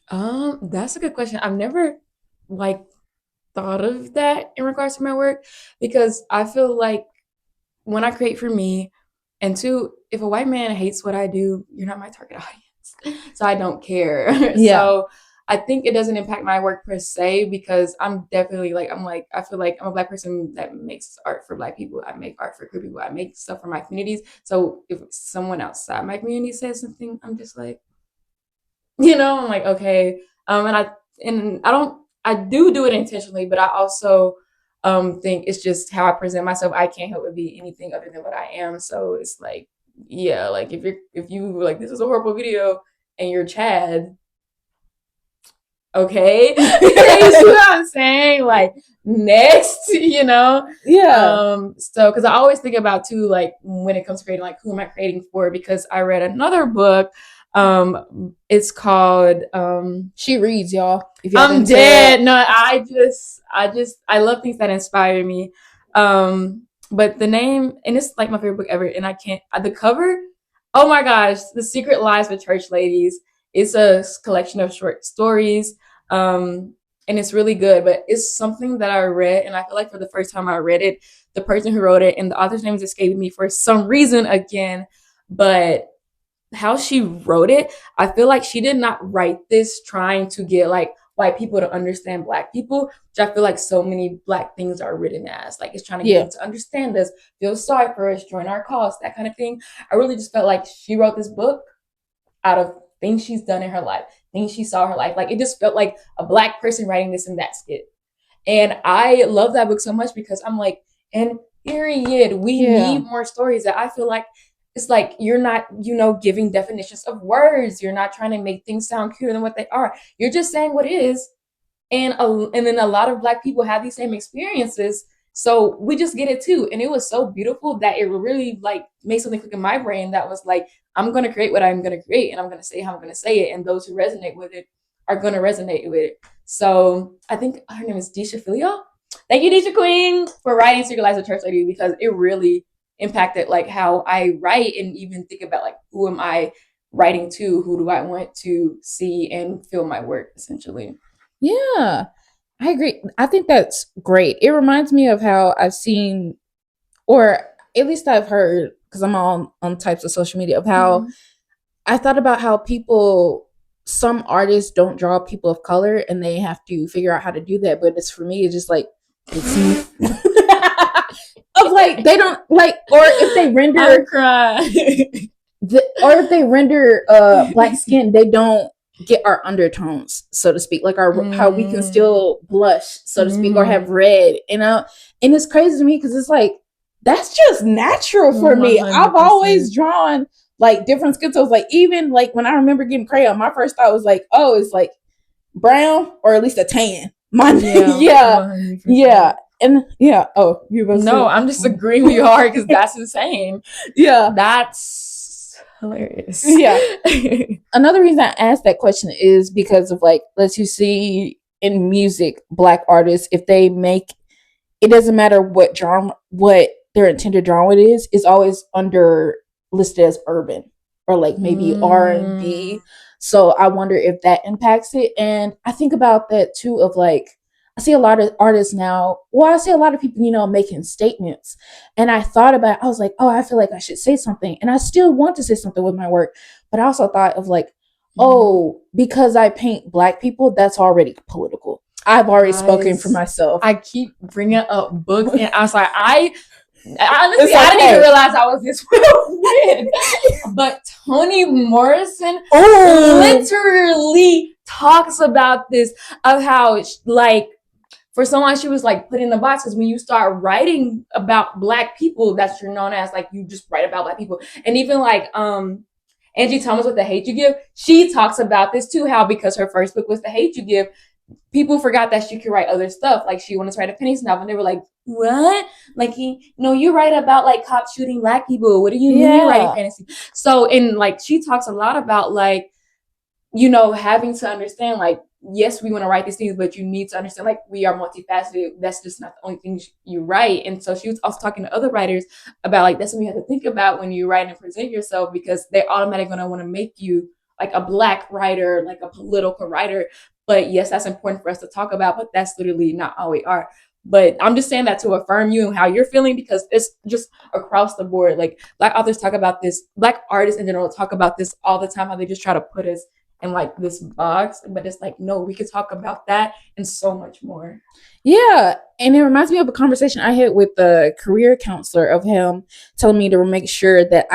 That's a good question. I've never thought of that in regards to my work, because I feel like when I create for me, and two, if a white man hates what I do, you're not my target audience, so I don't care. Yeah. So I think it doesn't impact my work per se, because I'm definitely I feel like I'm a black person that makes art for black people. I make art for queer people. I make stuff for my communities. So if someone outside my community says something, I'm just like, I'm like, okay. I do it intentionally, but I also think it's just how I present myself. I can't help but be anything other than what I am. So it's like, yeah, like if you were like, this is a horrible video and you're Chad, okay. You see what I'm saying? Like, next, Yeah. So because I always think about too, like when it comes to creating, like who am I creating for? Because I read another book. It's called She Reads, y'all. If I'm dead. No, I love things that inspire me. But the name, and it's like my favorite book ever, and I can't, the cover, oh my gosh, The Secret Lives of Church Ladies. It's a collection of short stories. And it's really good, but it's something that I read, and I feel like for the first time I read it, the person who wrote it, and the author's name is escaping me for some reason again, but how she wrote it, I feel like she did not write this trying to get like white people to understand black people, which I feel like so many black things are written as. Like it's trying to get them to understand us, feel sorry for us, join our cause, that kind of thing. I really just felt like she wrote this book out of things she's done in her life, things she saw in her life. Like it just felt like a black person writing this in that skit. And I love that book so much because I'm like, and period, we need more stories that I feel like it's like you're not, giving definitions of words. You're not trying to make things sound cuter than what they are. You're just saying what is. And then a lot of black people have these same experiences. So we just get it too. And it was so beautiful that it really like made something click in my brain that was like, I'm going to create what I'm going to create and I'm going to say how I'm going to say it. And those who resonate with it are going to resonate with it. So I think her name is Disha Filio. Thank you, Disha Queen, for writing Secret Lives of Church Lady, because it really impacted like how I write and even think about like, who am I writing to? Who do I want to see and feel my work, essentially? Yeah, I agree. I think that's great. It reminds me of how I've seen, or at least I've heard, because I'm on types of social media, of how I thought about how some artists don't draw people of color and they have to figure out how to do that. But it's for me, it's just like, it's of like, they don't like, or if they render, I'm crying. or if they render black skin, they don't get our undertones, so to speak, like our how we can still blush, so to speak, or have red, and it's crazy to me because it's like that's just natural for 100%. Me. I've always drawn like different skin tones, like even like when I remember getting crayon, my first thought was like, oh, it's like brown or at least a tan. Yeah. And yeah, oh, you was no, I'm just agreeing with you hard because that's insane. Yeah, that's hilarious. Yeah. Another reason I asked that question is because of like, let's you see in music, black artists, if they make, it doesn't matter what genre, what their intended genre is always under listed as urban or like maybe R&B. So I wonder if that impacts it. And I think about that too, of like, I see a lot of artists now. Well, I see a lot of people, making statements. And I thought about, I was like, oh, I feel like I should say something. And I still want to say something with my work. But I also thought of like, oh, because I paint black people, that's already political. I've already spoken for myself. I keep bringing up books. And I was like, honestly, I didn't even realize I was this weird. But Toni Morrison literally talks about this, of how like, for someone, she was like put in the box, because when you start writing about black people, that's you're known as like, you just write about black people. And even like Angie Thomas with The Hate You Give, she talks about this too, how because her first book was The Hate You Give, people forgot that she could write other stuff. Like she wanted to write a Penny novel, and they were like, what? Like, you write about like cops shooting black people. What do you mean you're writing fantasy? So, and like she talks a lot about like, having to understand like, yes, we want to write these things, but you need to understand like we are multifaceted. That's just not the only thing you write. And so she was also talking to other writers about like, that's what you have to think about when you write and present yourself, because they're automatically going to want to make you like a black writer, like a political writer. But yes, that's important for us to talk about, but that's literally not how we are. But I'm just saying that to affirm you and how you're feeling, because it's just across the board. Like black authors talk about this, black artists in general talk about this all the time, how they just try to put us in like this box, but it's like, no, we could talk about that and so much more. Yeah. And it reminds me of a conversation I had with the career counselor, of him telling me to make sure that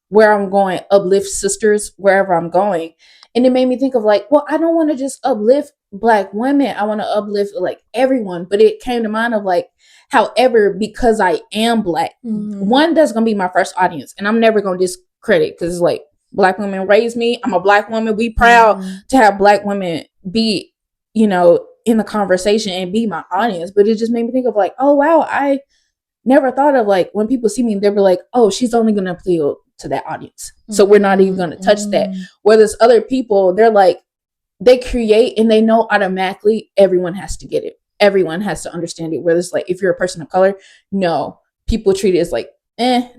where I'm going, uplift sisters wherever I'm going. And it made me think of like, well, I don't want to just uplift black women. I want to uplift like everyone. But it came to mind of like, however, because I am black, one, that's going to be my first audience. And I'm never going to discredit, because it's like, black women raised me. I'm a black woman. We proud to have black women be, in the conversation and be my audience. But it just made me think of like, oh, wow, I never thought of like, when people see me, they'll be like, oh, she's only going to appeal to that audience. So we're not even going to touch that. Where there's other people, they're like, they create and they know automatically everyone has to get it. everyone has to understand it. Whether it's like if you're a person of color, no, people treat it as like,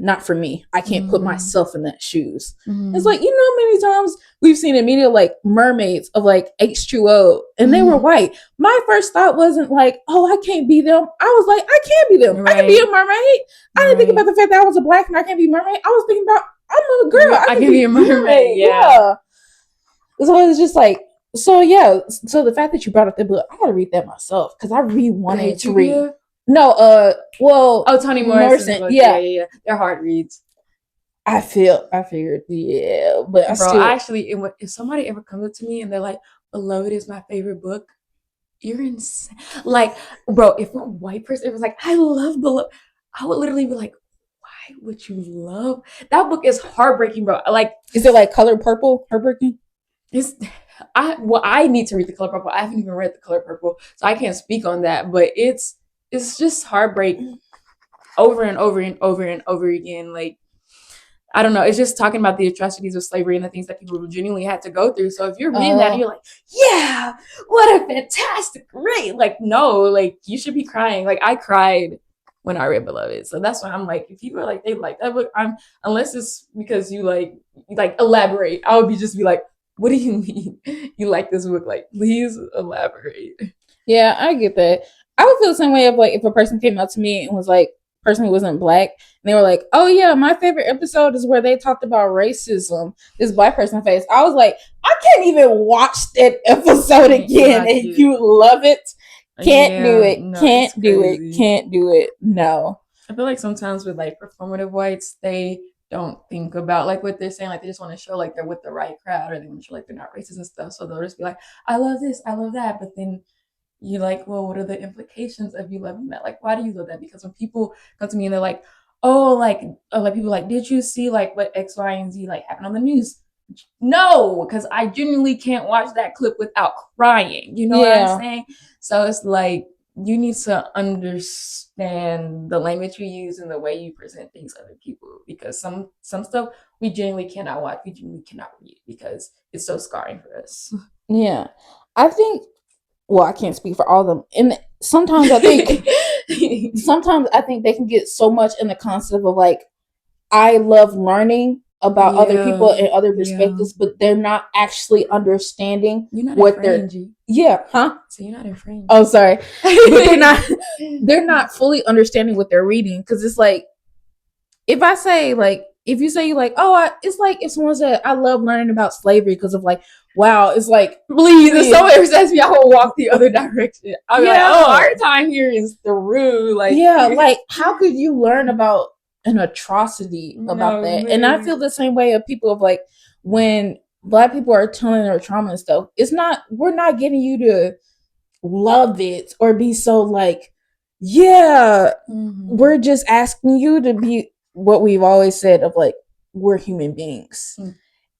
not for me. I can't put myself in that shoes. It's like, many times we've seen in media like mermaids of like H2O and they were white. My first thought wasn't like, oh, I can't be them. I was like, I can be them. I can be a mermaid. I didn't think about the fact that I was a black and I can't be a mermaid. I was thinking about I'm a girl. I can be a mermaid. Yeah. So it's just like, so the fact that you brought up the book, I gotta read that myself because I really wanted to read. No, Toni Morrison. Yeah. They're hard reads. I figured, yeah, but if somebody ever comes up to me and they're like, "Beloved is my favorite book," you're insane. Like, bro, if a white person was like, "I love Beloved," I would literally be like, "Why would you love that book?" Is heartbreaking, bro. Like, is it like Color Purple? Heartbreaking? I need to read The Color Purple. I haven't even read The Color Purple, so I can't speak on that. But it's just heartbreak over and over and over and over again. Like, I don't know. It's just talking about the atrocities of slavery and the things that people genuinely had to go through. So if you're reading that and you're like, yeah, what a fantastic read. Like, no, like you should be crying. Like I cried when I read Beloved. So that's why I'm like, if people are like, they like that book, unless it's because you like elaborate, I would just be like, what do you mean you like this book? Like, please elaborate. Yeah, I get that. I would feel the same way of like if a person came up to me and was like, person who wasn't black, and they were like, oh yeah, my favorite episode is where they talked about racism, this black person face. I was like, I can't even watch that episode again and you love it. Can't do it. No, can't do it. Can't do it. No. I feel like sometimes with like performative whites, they don't think about like what they're saying. Like they just want to show like they're with the right crowd, or they want to show like they're not racist and stuff. So they'll just be like, I love this, I love that. But then you're like, well, what are the implications of you loving that? Like, why do you love that? Because when people come to me and they're like, like people like, did you see like what X, Y, and Z like happened on the news? No, because I genuinely can't watch that clip without crying. You know what I'm saying? So it's like, you need to understand the language you use and the way you present things to other people, because some stuff we genuinely cannot watch, we genuinely cannot read because it's so scarring for us. Yeah. I think, well, I can't speak for all of them. And sometimes I think they can get so much in the concept of like, I love learning about other people and other perspectives, but they're not actually understanding what they're. Yeah, huh? So you're not infringed. Oh, sorry, but they're not fully understanding what they're reading, because it's like, if I say like, if you say like, oh, it's like if someone said, I love learning about slavery because of like, wow, it's like, please, if someone ever says to me, I will walk the other direction. I'll be like, oh, our time here is through. Like, yeah, like how could you learn about an atrocity about that? Really. And I feel the same way of people of like, when Black people are telling their trauma and stuff, we're not getting you to love it or be so like, we're just asking you to be what we've always said of like, we're human beings.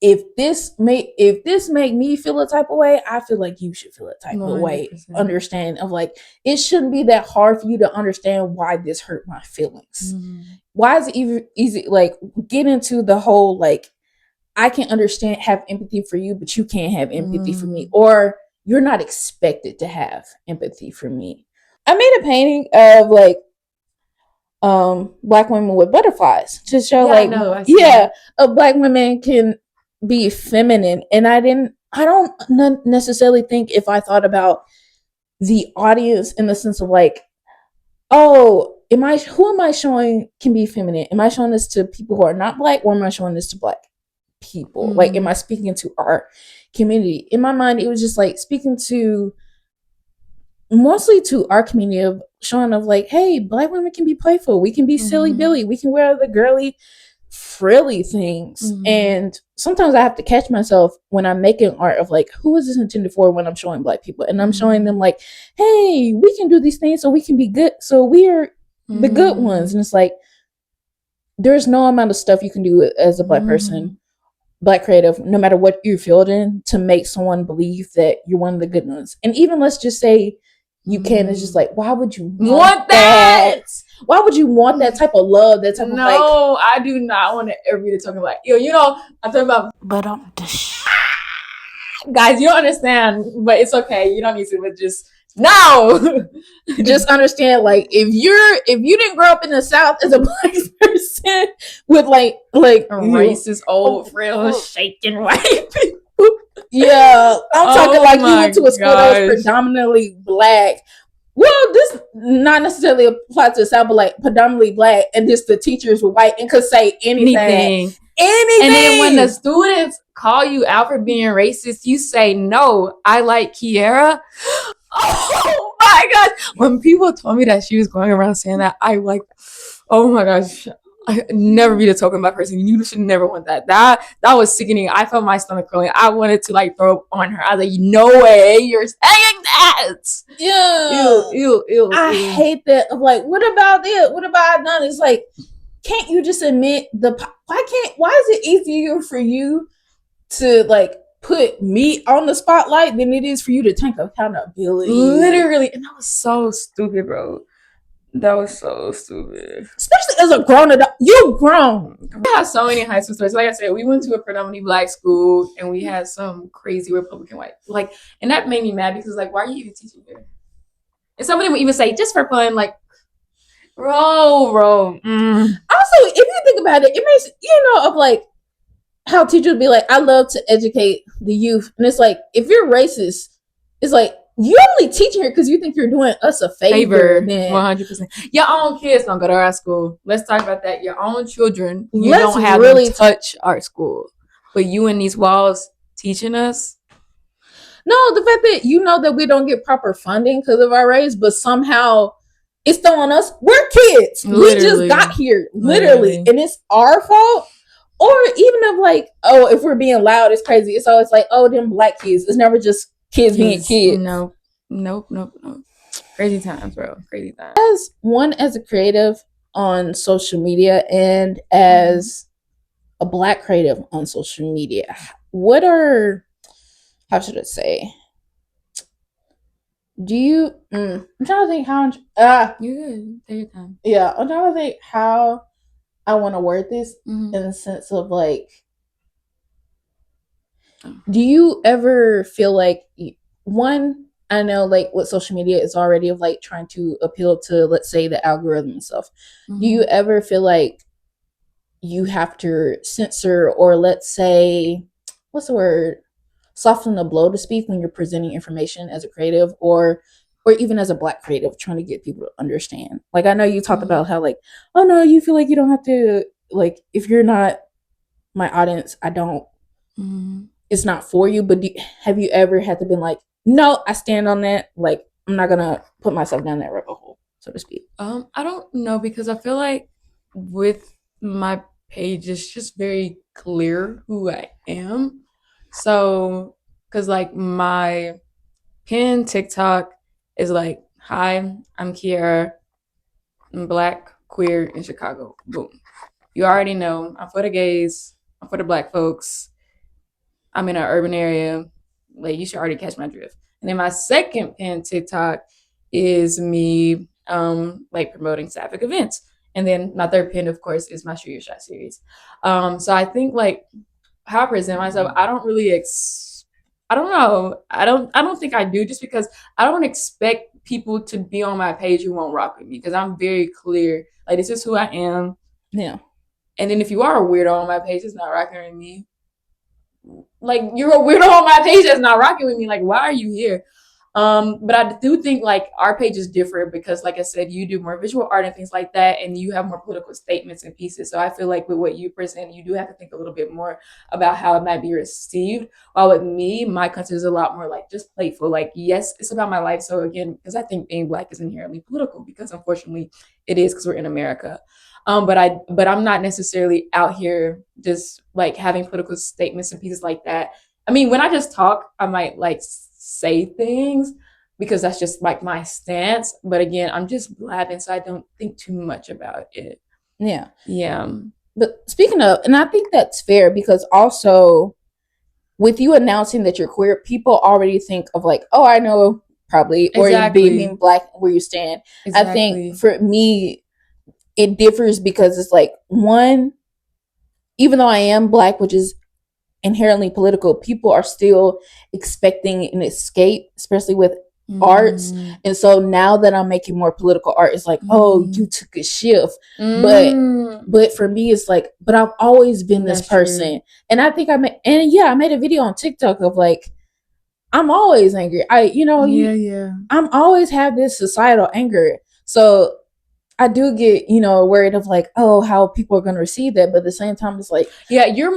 If this make me feel a type of way, I feel like you should feel a type 100%. Of way. Understand of like, it shouldn't be that hard for you to understand why this hurt my feelings. Why is it even easy? Like, get into the whole like, I can understand, have empathy for you, but you can't have empathy for me, or you're not expected to have empathy for me. I made a painting of like Black women with butterflies to show Black women can be feminine. And I don't necessarily think, if I thought about the audience in the sense of like, oh, who am I showing can be feminine? Am I showing this to people who are not Black, or am I showing this to Black people? Like, am I speaking to our community? In my mind, it was just like speaking to mostly to our community, of showing of like, hey, Black women can be playful, we can be silly Billy, we can wear the girly frilly things. And sometimes I have to catch myself when I'm making art of like, who is this intended for, when I'm showing Black people, and I'm showing them like, hey, we can do these things so we can be good, so we're the good ones. And it's like, there's no amount of stuff you can do as a Black person, Black creative, no matter what you're filled in, to make someone believe that you're one of the good ones. And even let's just say you can, it's just like, why would you want that? Why would you want that type of love? That type of like, no, I do not want to ever be talking about, I'm talking about, but guys, you don't understand, but it's okay. You don't need to, but just No. Just understand, like, if you didn't grow up in the South as a black person with like Racist old frail shaking white people. yeah, I'm talking like you my went to a school that was gosh. predominantly black. Well, this not necessarily apply to the South, but like predominantly black, and just the teachers were white and could say anything. And then when the students call you out for being racist, you say, no, I like Kiara. Oh my gosh. When people told me that she was going around saying that, I like, oh my gosh. I never be the token black person. You should never want that. That was sickening. I felt my stomach curling. I wanted to like throw up on her. I was like, no way, you're saying that. Yeah. Ew. I hate that. Of like, what about it? What about I done? It's like, can't you just admit why is it easier for you to like put me on the spotlight than it is for you to take accountability? Literally. And that was so stupid, bro. That was so stupid. Especially as a grown adult. You're grown. We had so many high school stories. Like I said, we went to a predominantly black school and we had some crazy Republican white. Like, and that made me mad because like, why are you even teaching here? And somebody would even say, just for fun, like, bro. Also, if you think about it, it makes of like how teachers be like, I love to educate the youth. And it's like, if you're racist, it's like, you only teaching her because you think you're doing us a favor. 100%. Your own kids don't go to our school. Let's talk about that. Your own children, you Let's don't have really them touch our school. But you in these walls teaching us? No, the fact that you know that we don't get proper funding because of our race, but somehow it's still on us. We're kids. Literally. We just got here. Literally. And it's our fault. Or even of like, oh, if we're being loud, it's crazy. It's always like, oh, them black kids. It's never just kids being kids. Nope. Crazy times, bro. Crazy times. As a creative on social media and as a black creative on social media, how should I say? Do you? I'm trying to think how. You're good. Take your time. Yeah, I'm trying to think how I want to word this in the sense of like, do you ever feel like one? I know like what social media is already of like trying to appeal to, let's say, the algorithm and stuff. Do you ever feel like you have to censor or let's say, what's the word? Soften the blow to speak when you're presenting information as a creative or even as a black creative trying to get people to understand? Like, I know you talk about how like, oh no, you feel like you don't have to, like, if you're not my audience, I don't, it's not for you. But have you ever had to been like, no, I stand on that, like, I'm not gonna put myself down that rabbit hole, so to speak? I don't know, because I feel like with my page, it's just very clear who I am. So, because like my pin TikTok is like, hi, I'm Kiara. I'm black, queer in Chicago. Boom. You already know I'm for the gays. I'm for the black folks. I'm in an urban area. Like, you should already catch my drift. And then my second pin TikTok is me like promoting Sapphic events. And then my third pin, of course, is my Shoot Your Shot series. So I think like how I present myself, I don't really I don't know. I don't think I do, just because I don't expect people to be on my page who won't rock with me, because I'm very clear. Like, this is who I am. Yeah. And then if you are a weirdo on my page that's not rocking with me, like, you're a weirdo on my page that's not rocking with me. Like, why are you here? But I do think like our page is different because, like I said, you do more visual art and things like that, and you have more political statements and pieces. So I feel like with what you present, you do have to think a little bit more about how it might be received. While with me, my content is a lot more like just playful. Like, yes, it's about my life. So again, because I think being black is inherently political, because unfortunately it is, because we're in America. But I'm not necessarily out here just like having political statements and pieces like that. I mean, when I just talk, I might like say things because that's just like my stance. But again, I'm just blabbing, so I don't think too much about it. Yeah. Yeah. But speaking of, and I think that's fair, because also with you announcing that you're queer, people already think of like, oh, I know, probably, or being black, where you stand. Exactly. I think for me, it differs because it's like, one, even though I am black, which is inherently political, people are still expecting an escape, especially with arts. And so now that I'm making more political art, it's like, oh, you took a shift. But for me, it's like, but I've always been this person. True. And I think I made a video on TikTok of like, I'm always angry. I'm always have this societal anger. So I do get, worried of like, oh, how people are going to receive that. But at the same time, it's like, yeah, you're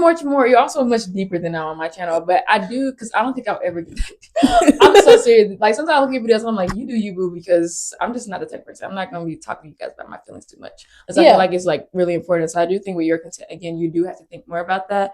also much deeper than now on my channel. But I do, because I don't think I'll ever get that. I'm so serious. Like, sometimes I look at videos and I'm like, you do you, boo, because I'm just not the type of person. I'm not going to be talking to you guys about my feelings too much. Because I feel like it's like really important. So I do think with your content, again, you do have to think more about that.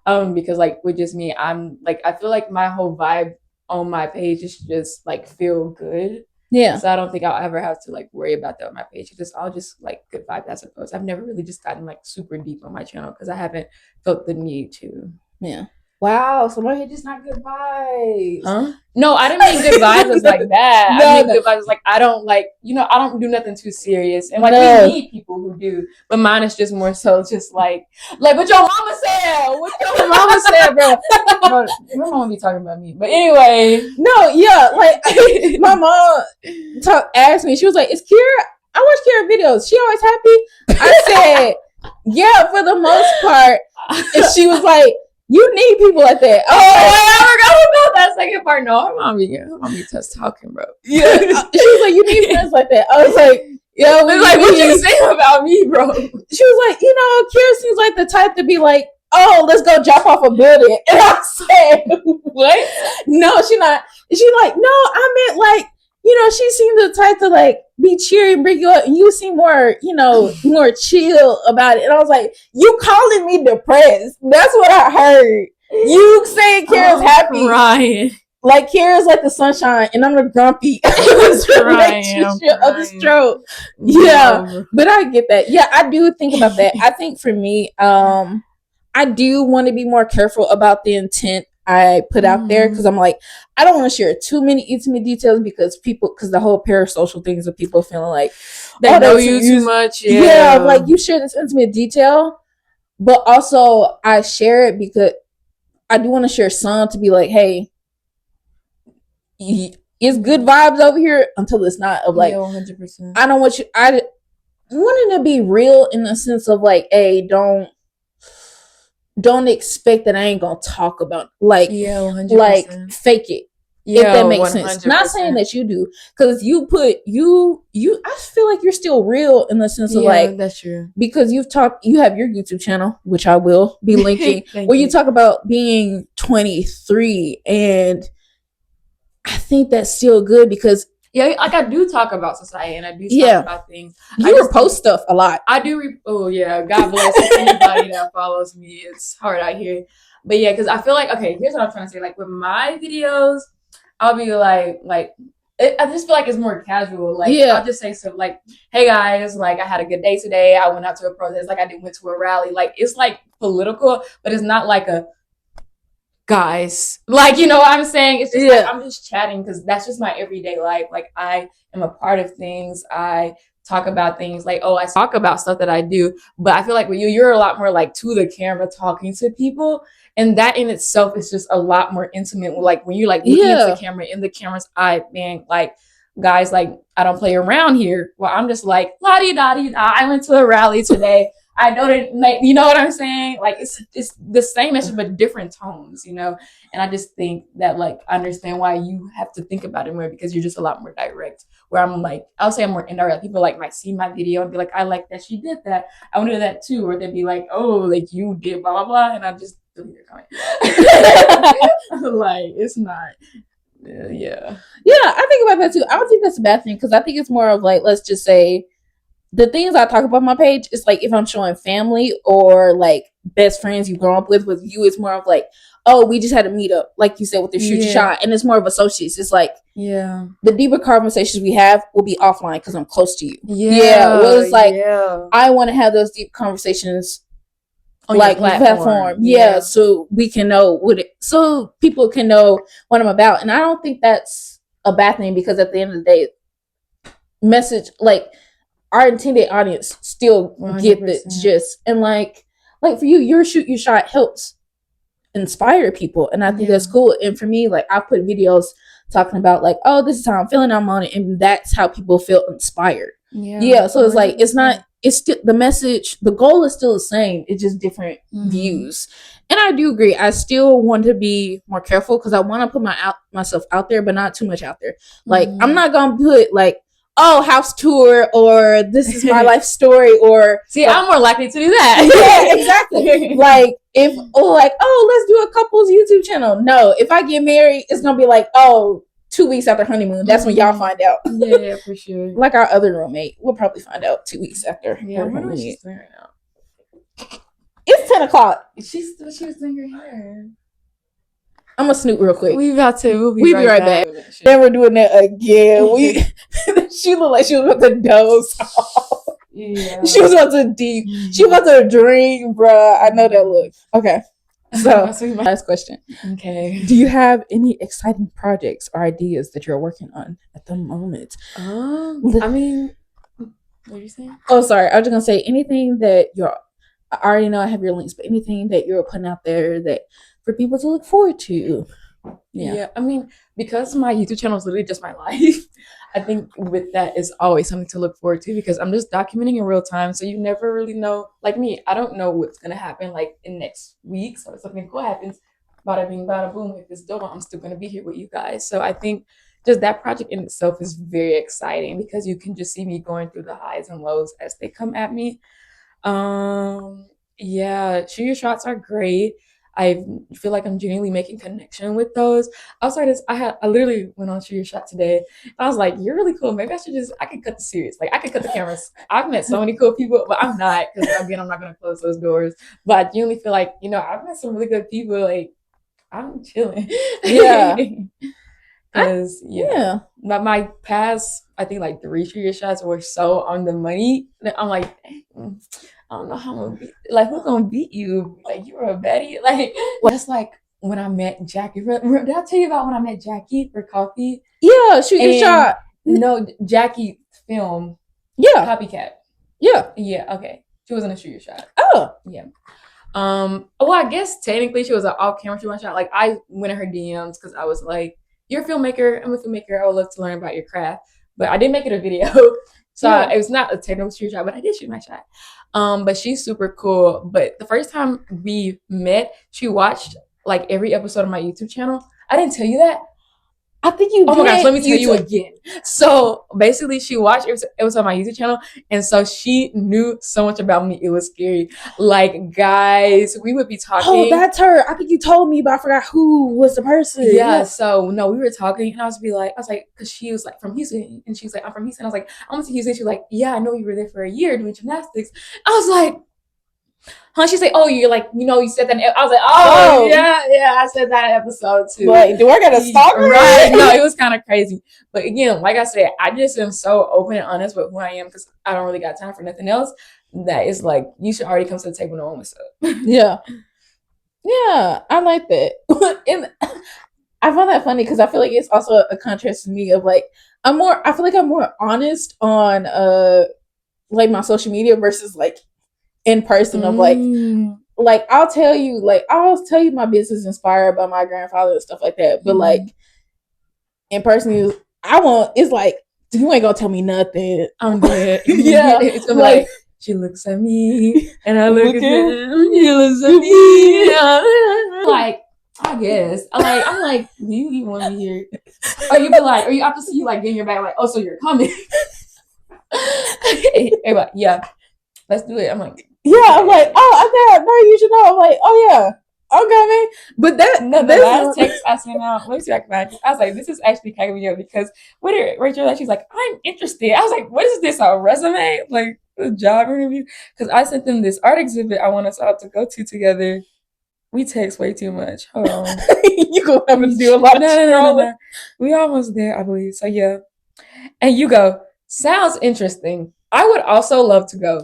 Because like with just me, I'm like, I feel like my whole vibe on my page is just like feel good. Yeah. So I don't think I'll ever have to like worry about that on my page. I'll just like good vibes, I suppose. I've never really just gotten like super deep on my channel because I haven't felt the need to. Yeah. Wow. So my just not good vibes. Huh? No, I didn't mean good vibes as like that. I mean good vibes as like I don't like, I don't do nothing too serious. And like we need people who do. But mine is just more so just like what your mama said. What your mama said, bro. Your mama be talking about me. But anyway. No, yeah. Like my mom asked me, she was like, is Kiara, I watch Kiara videos. She always happy? I said, yeah, for the most part. And she was like, you need people like that. Oh, I forgot about that second part. No, her mom be just talking, bro. Yeah. She was like, you need friends like that. I was like, yeah. What you saying about me, bro? She was like, Kiara seems like the type to be like, oh, let's go jump off a building. And I said, what? No, she's not. She's like, no, I meant like, she seemed the type to like be cheery and bring you up, and you seem more, more chill about it. And I was like, you calling me depressed? That's what I heard. You saying Kiara's happy, Ryan. Like Kiara's like the sunshine, and I'm the grumpy of the stroke. Yeah, but I get that. Yeah, I do think about that. I think for me, I do want to be more careful about the intent I put out there, because I'm like, I don't want to share too many intimate details because the whole parasocial things of people feeling like they know you too much. Yeah, like you share this intimate detail, but also I share it because I do want to share some to be like, hey, it's good vibes over here until it's not. Of like, 100%. I don't want you. I wanted to be real in the sense of like, hey, don't expect that I ain't gonna talk about like 100%. like fake it. If that makes 100%. Sense. Not saying that you do, because you put you I feel like you're still real in the sense of like, that's true, because you have your YouTube channel, which I will be linking, where you talk about being 23, and I think that's still good because like I do talk about society and I do talk about things. You post stuff a lot. I do. God bless anybody that follows me. It's hard out here, but yeah, because I feel like, okay, here's what I'm trying to say. Like with my videos, I'll be like I just feel like it's more casual. Like I'll just say stuff like, "Hey guys, like I had a good day went out to a protest. Like I went to a rally. Like it's like political, but it's not like a." Guys, like, you know what I'm saying? It's just like I'm just chatting because that's just my everyday life. Like I am a part of things. I talk about things like, I talk about stuff that I do, but I feel like with you're a lot more like to the camera talking to people, and that in itself is just a lot more intimate. Like when you're like looking into the camera, in the camera's eye, man, like guys, like I don't play around here. Well, I'm just like la-di-da-di-da. I went to a rally today. I know that, like, you know what I'm saying? Like, it's the same message, but different tones, And I just think that, like, I understand why you have to think about it more because you're just a lot more direct. Where I'm like, I'll say I'm more indirect. People, like, might see my video and be like, I like that she did that. I want to do that too. Or they'd be like, oh, like, you did blah, blah, blah. And I just delete their comment. Like, it's not. Yeah, I think about that too. I don't think that's a bad thing because I think it's more of, like, let's just say, the things I talk about on my page is like if I'm showing family or like best friends you've grown up with you, it's more of like, oh, we just had a meetup, like you said, with the shoot shot, and it's more of associates. It's like the deeper conversations we have will be offline because I'm close to you. Well, it's like I want to have those deep conversations on like platform. So we can know so people can know what I'm about, and I don't think that's a bad thing because at the end of the day, message like. Our intended audience still 100%. Get the gist, and like for you, your shoot your shot helps inspire people, and I think that's cool. And for me, like I put videos talking about like, oh, this is how I'm feeling, I'm on it, and that's how people feel inspired. Yeah, so it's like it's not, it's still the message, the goal is still the same, it's just different views. And I do agree, I still want to be more careful because I want to put myself out there, but not too much out there. Like I'm not gonna put like, oh, house tour, or this is my life story, or see, like, I'm more likely to do that. yeah, exactly. Like if, or like, oh, let's do a couple's YouTube channel. No, if I get married, it's gonna be like, oh, 2 weeks after honeymoon, that's when y'all find out. Yeah, for sure. Like our other roommate, we'll probably find out 2 weeks after her Yeah, what honeymoon. is she doing right now? It's 10 o'clock. She was doing her hair. I'm gonna snoop real quick. We'll be right back. Then we're doing that again. She looked like she was about to doze off. Yeah. She was about to she was about to dream, bruh. I know that look. Okay. So, last question. Okay. Do you have any exciting projects or ideas that you're working on at the moment? I mean, what are you saying? Oh, sorry. I was just gonna say anything that you're. I already know I have your links, but anything that you're putting out there that for people to look forward to. Yeah. I mean, because my YouTube channel is literally just my life, I think with that is always something to look forward to because I'm just documenting in real time. So you never really know. Like me, I don't know what's gonna happen like in next week. So if something cool happens, bada bing, bada boom. If it's dope, I'm still gonna be here with you guys. So I think just that project in itself is very exciting because you can just see me going through the highs and lows as they come at me. Yeah, shoot your shots are great. I feel like I'm genuinely making connection with those. Outside this, I literally went on shoot your shot today. And I was like, you're really cool. Maybe I could cut the series. Like I could cut the cameras. I've met so many cool people, but I'm not because again, I'm not gonna close those doors. But I genuinely feel like, I've met some really good people. Like I'm chilling. Yeah. Because my past, I think like 3 shoot your shots were so on the money that I'm like, dang, I don't know how I'm gonna beat, like who's gonna beat you? Like you were a baddie. Like that's like when I met Jackie. Did I tell you about when I met Jackie for coffee? Yeah, shoot your shot. No, Jackie film. Yeah. Copycat. Yeah. Yeah, okay. She wasn't a shoot your shot. Oh. Yeah. Well, I guess technically she was an off-camera shoot one shot. Like I went in her DMs because I was like, you're a filmmaker, I'm a filmmaker, I would love to learn about your craft. But I didn't make it a video. So it was not a technical shoot shot, but I did shoot my shot. But she's super cool. But the first time we met, she watched like every episode of my YouTube channel. I didn't tell you that. I think you did. Oh my gosh, let me tell you again. So basically she watched every episode of my YouTube channel. And so she knew so much about me. It was scary. Like, guys, we would be talking. Oh, that's her. I think you told me, but I forgot who was the person. Yeah, so no, we were talking and I was like, because she was like from Houston. And she's like, I'm from Houston. I was like, I went to Houston. She was like, yeah, I know you were there for a year doing gymnastics. I was like, huh? She's like, oh, you're like, you said that. I was like, oh, yeah, I said that episode too. Like, do I gotta stalk her? Right? No, it was kind of crazy. But again, like I said, I just am so open and honest with who I am because I don't really got time for nothing else. That is like, you should already come to the table knowing what's up. Yeah, I like that. And I find that funny because I feel like it's also a contrast to me of like I feel like I'm more honest on like my social media versus like in person of like I'll tell you my business inspired by my grandfather and stuff like that. But like in person, it's like you ain't gonna tell me nothing. I'm dead. Yeah, it's like she looks at me and I look at him. He looks at me. Like I guess I'm like, do you even want me here? Or you be like, or you have to see you like getting your back like, oh, so you're coming. Everybody, yeah, let's do it. I'm like. Yeah, I'm like, oh, I thought, no, you should know. I'm like, oh yeah, I'm coming. But the last text I sent out, let me see if I can find it. I was like, this is actually cracking me up because what did Rachel? She's like, I'm interested. I was like, what is this? A resume? Like a job interview? Because I sent them this art exhibit I want us all to go to together. We text way too much. Hold on, you gonna have to do a lot of no. We almost there, I believe. So yeah, and you go. Sounds interesting. I would also love to go.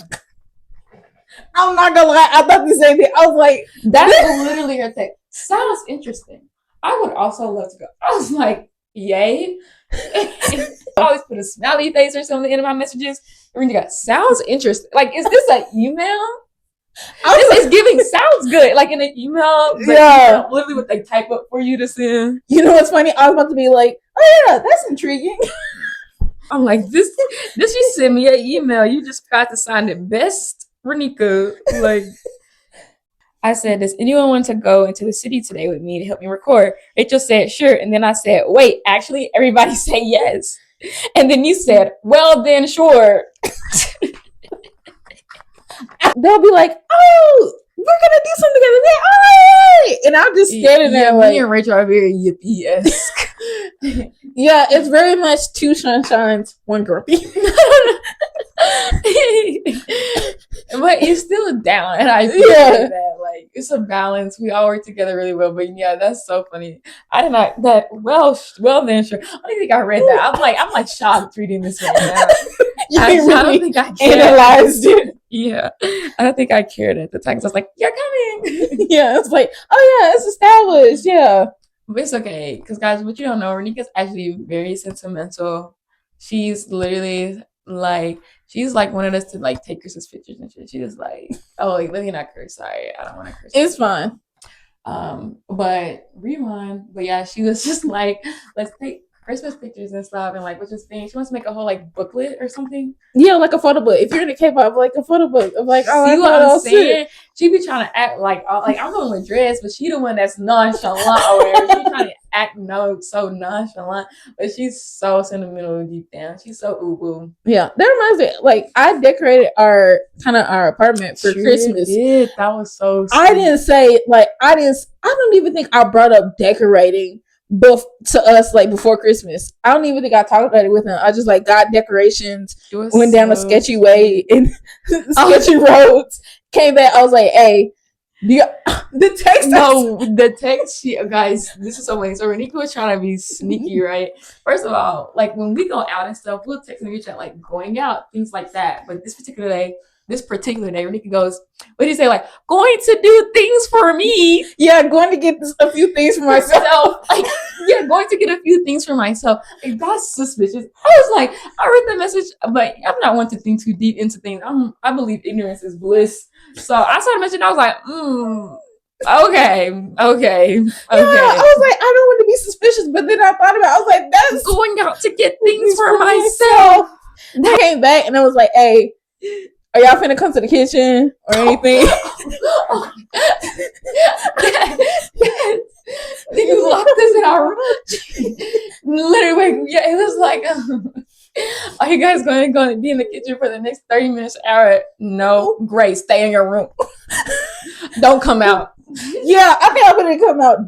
I'm not gonna lie, I thought the same thing. I was like, that's literally her text. Sounds interesting. I would also love to go. I was like, yay. I always put a smiley face or something in my messages. And you got sounds interesting. Like, is this an email? This is giving sounds good, like in an email. But Yeah. literally what they type up for you to send. You know what's funny? I was about to be like, oh yeah, that's intriguing. I'm like, this you send me an email. You just got to sign it, best Renika. Like, I said, does anyone want to go into the city today with me to help me record? Rachel said, sure. And then I said, wait, actually, everybody say yes. And then you said, well, then sure. They'll be like, oh, we're gonna do something together. They're all right. And I'm just standing there like, me and Rachel are very yippee-esque. yeah, it's very much two sunshines, one grumpy. But you're still down, and I appreciate that. Like, it's a balance. We all work together really well. But yeah, that's so funny. I did not that well then sure. I don't think I read that. I'm like shocked reading this right now. I don't think I analyzed it. Yeah, I don't think I cared at the time. So I was like, "You're coming." Yeah, it's like, oh yeah, it's established. Yeah, but it's okay, because guys, what you don't know, Renika's actually very sentimental. She's literally like, she's like wanted us to like take Christmas pictures and shit. She was like, oh, like, let me not curse. Sorry, I don't want to curse. It's fine. But rewind. But yeah, she was just like, let's take Christmas pictures and stuff, and like, which is thing. She wants to make a whole like booklet or something. Yeah, like a photo book. If you're into K-pop, like a photo book of like, oh, see what I'm saying? She be trying to act like I'm the one with dress, but she the one that's nonchalant or whatever. She trying to act so nonchalant, but she's so sentimental deep down. She's so ubu. Yeah, that reminds me. Like, I decorated our apartment for Christmas. Did. That was so sweet. I didn't say like I don't even think I brought up decorating to us like before Christmas. I don't even think I talked about it with him. I just like got decorations, went down a sketchy way and sketchy roads, came back. I was like, hey, the text. No, the text. Guys, this is so funny. So Renika was trying to be sneaky, right? First of all, like when we go out and stuff, we'll text and each other like going out, things like that. But this particular day, Renika goes, what did you say? Like, going to do things for me. Yeah, going to get a few things for myself. Like, yeah, going to get a few things for myself. Like, that's suspicious. I was like, I read the message, but I'm not one to think too deep into things. I believe ignorance is bliss. So I saw the message and I was like, okay. Yeah, I was like, I don't want to be suspicious, but then I thought about it. I was like, that's going out to get things for myself. They came back and I was like, hey, are y'all finna come to the kitchen or anything? Did you lock this in our room? Literally, yeah, it was like, are you guys going to be in the kitchen for the next 30 minutes, hour? No, great, stay in your room. Don't come out. Yeah, I think I'm gonna come out.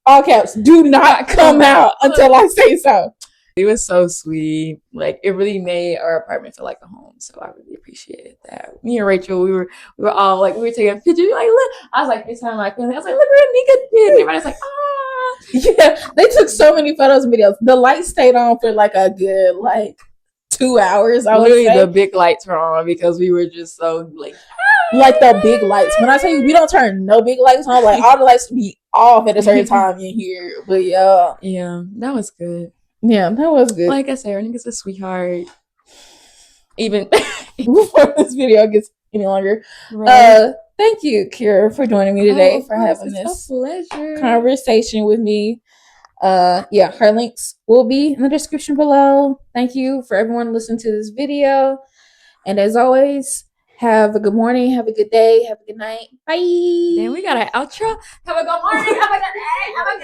All caps, do not come out until I say so. It was so sweet. Like, it really made our apartment feel like a home. So I really appreciated that. Me and Rachel, we were all like, we were taking pictures. Like, look, I was like, FaceTime my family. I was like, look what Renika did. Everybody's like, ah. Yeah, they took so many photos and videos. The lights stayed on for like a good 2 hours. Literally, the big lights were on because we were just so like the big lights. When I tell you we don't turn no big lights on, like all the lights be off at a certain time in here. But yeah, that was good. Yeah, that was good. Like I said, Renika's a sweetheart. Even before this video gets any longer. Right. Thank you, Kiara, for joining me today, for having this conversation with me. Yeah, her links will be in the description below. Thank you for everyone listening to this video. And as always, have a good morning, have a good day, have a good night. Bye. Then we got an outro. Have a good morning, have a good day, have a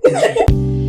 good night.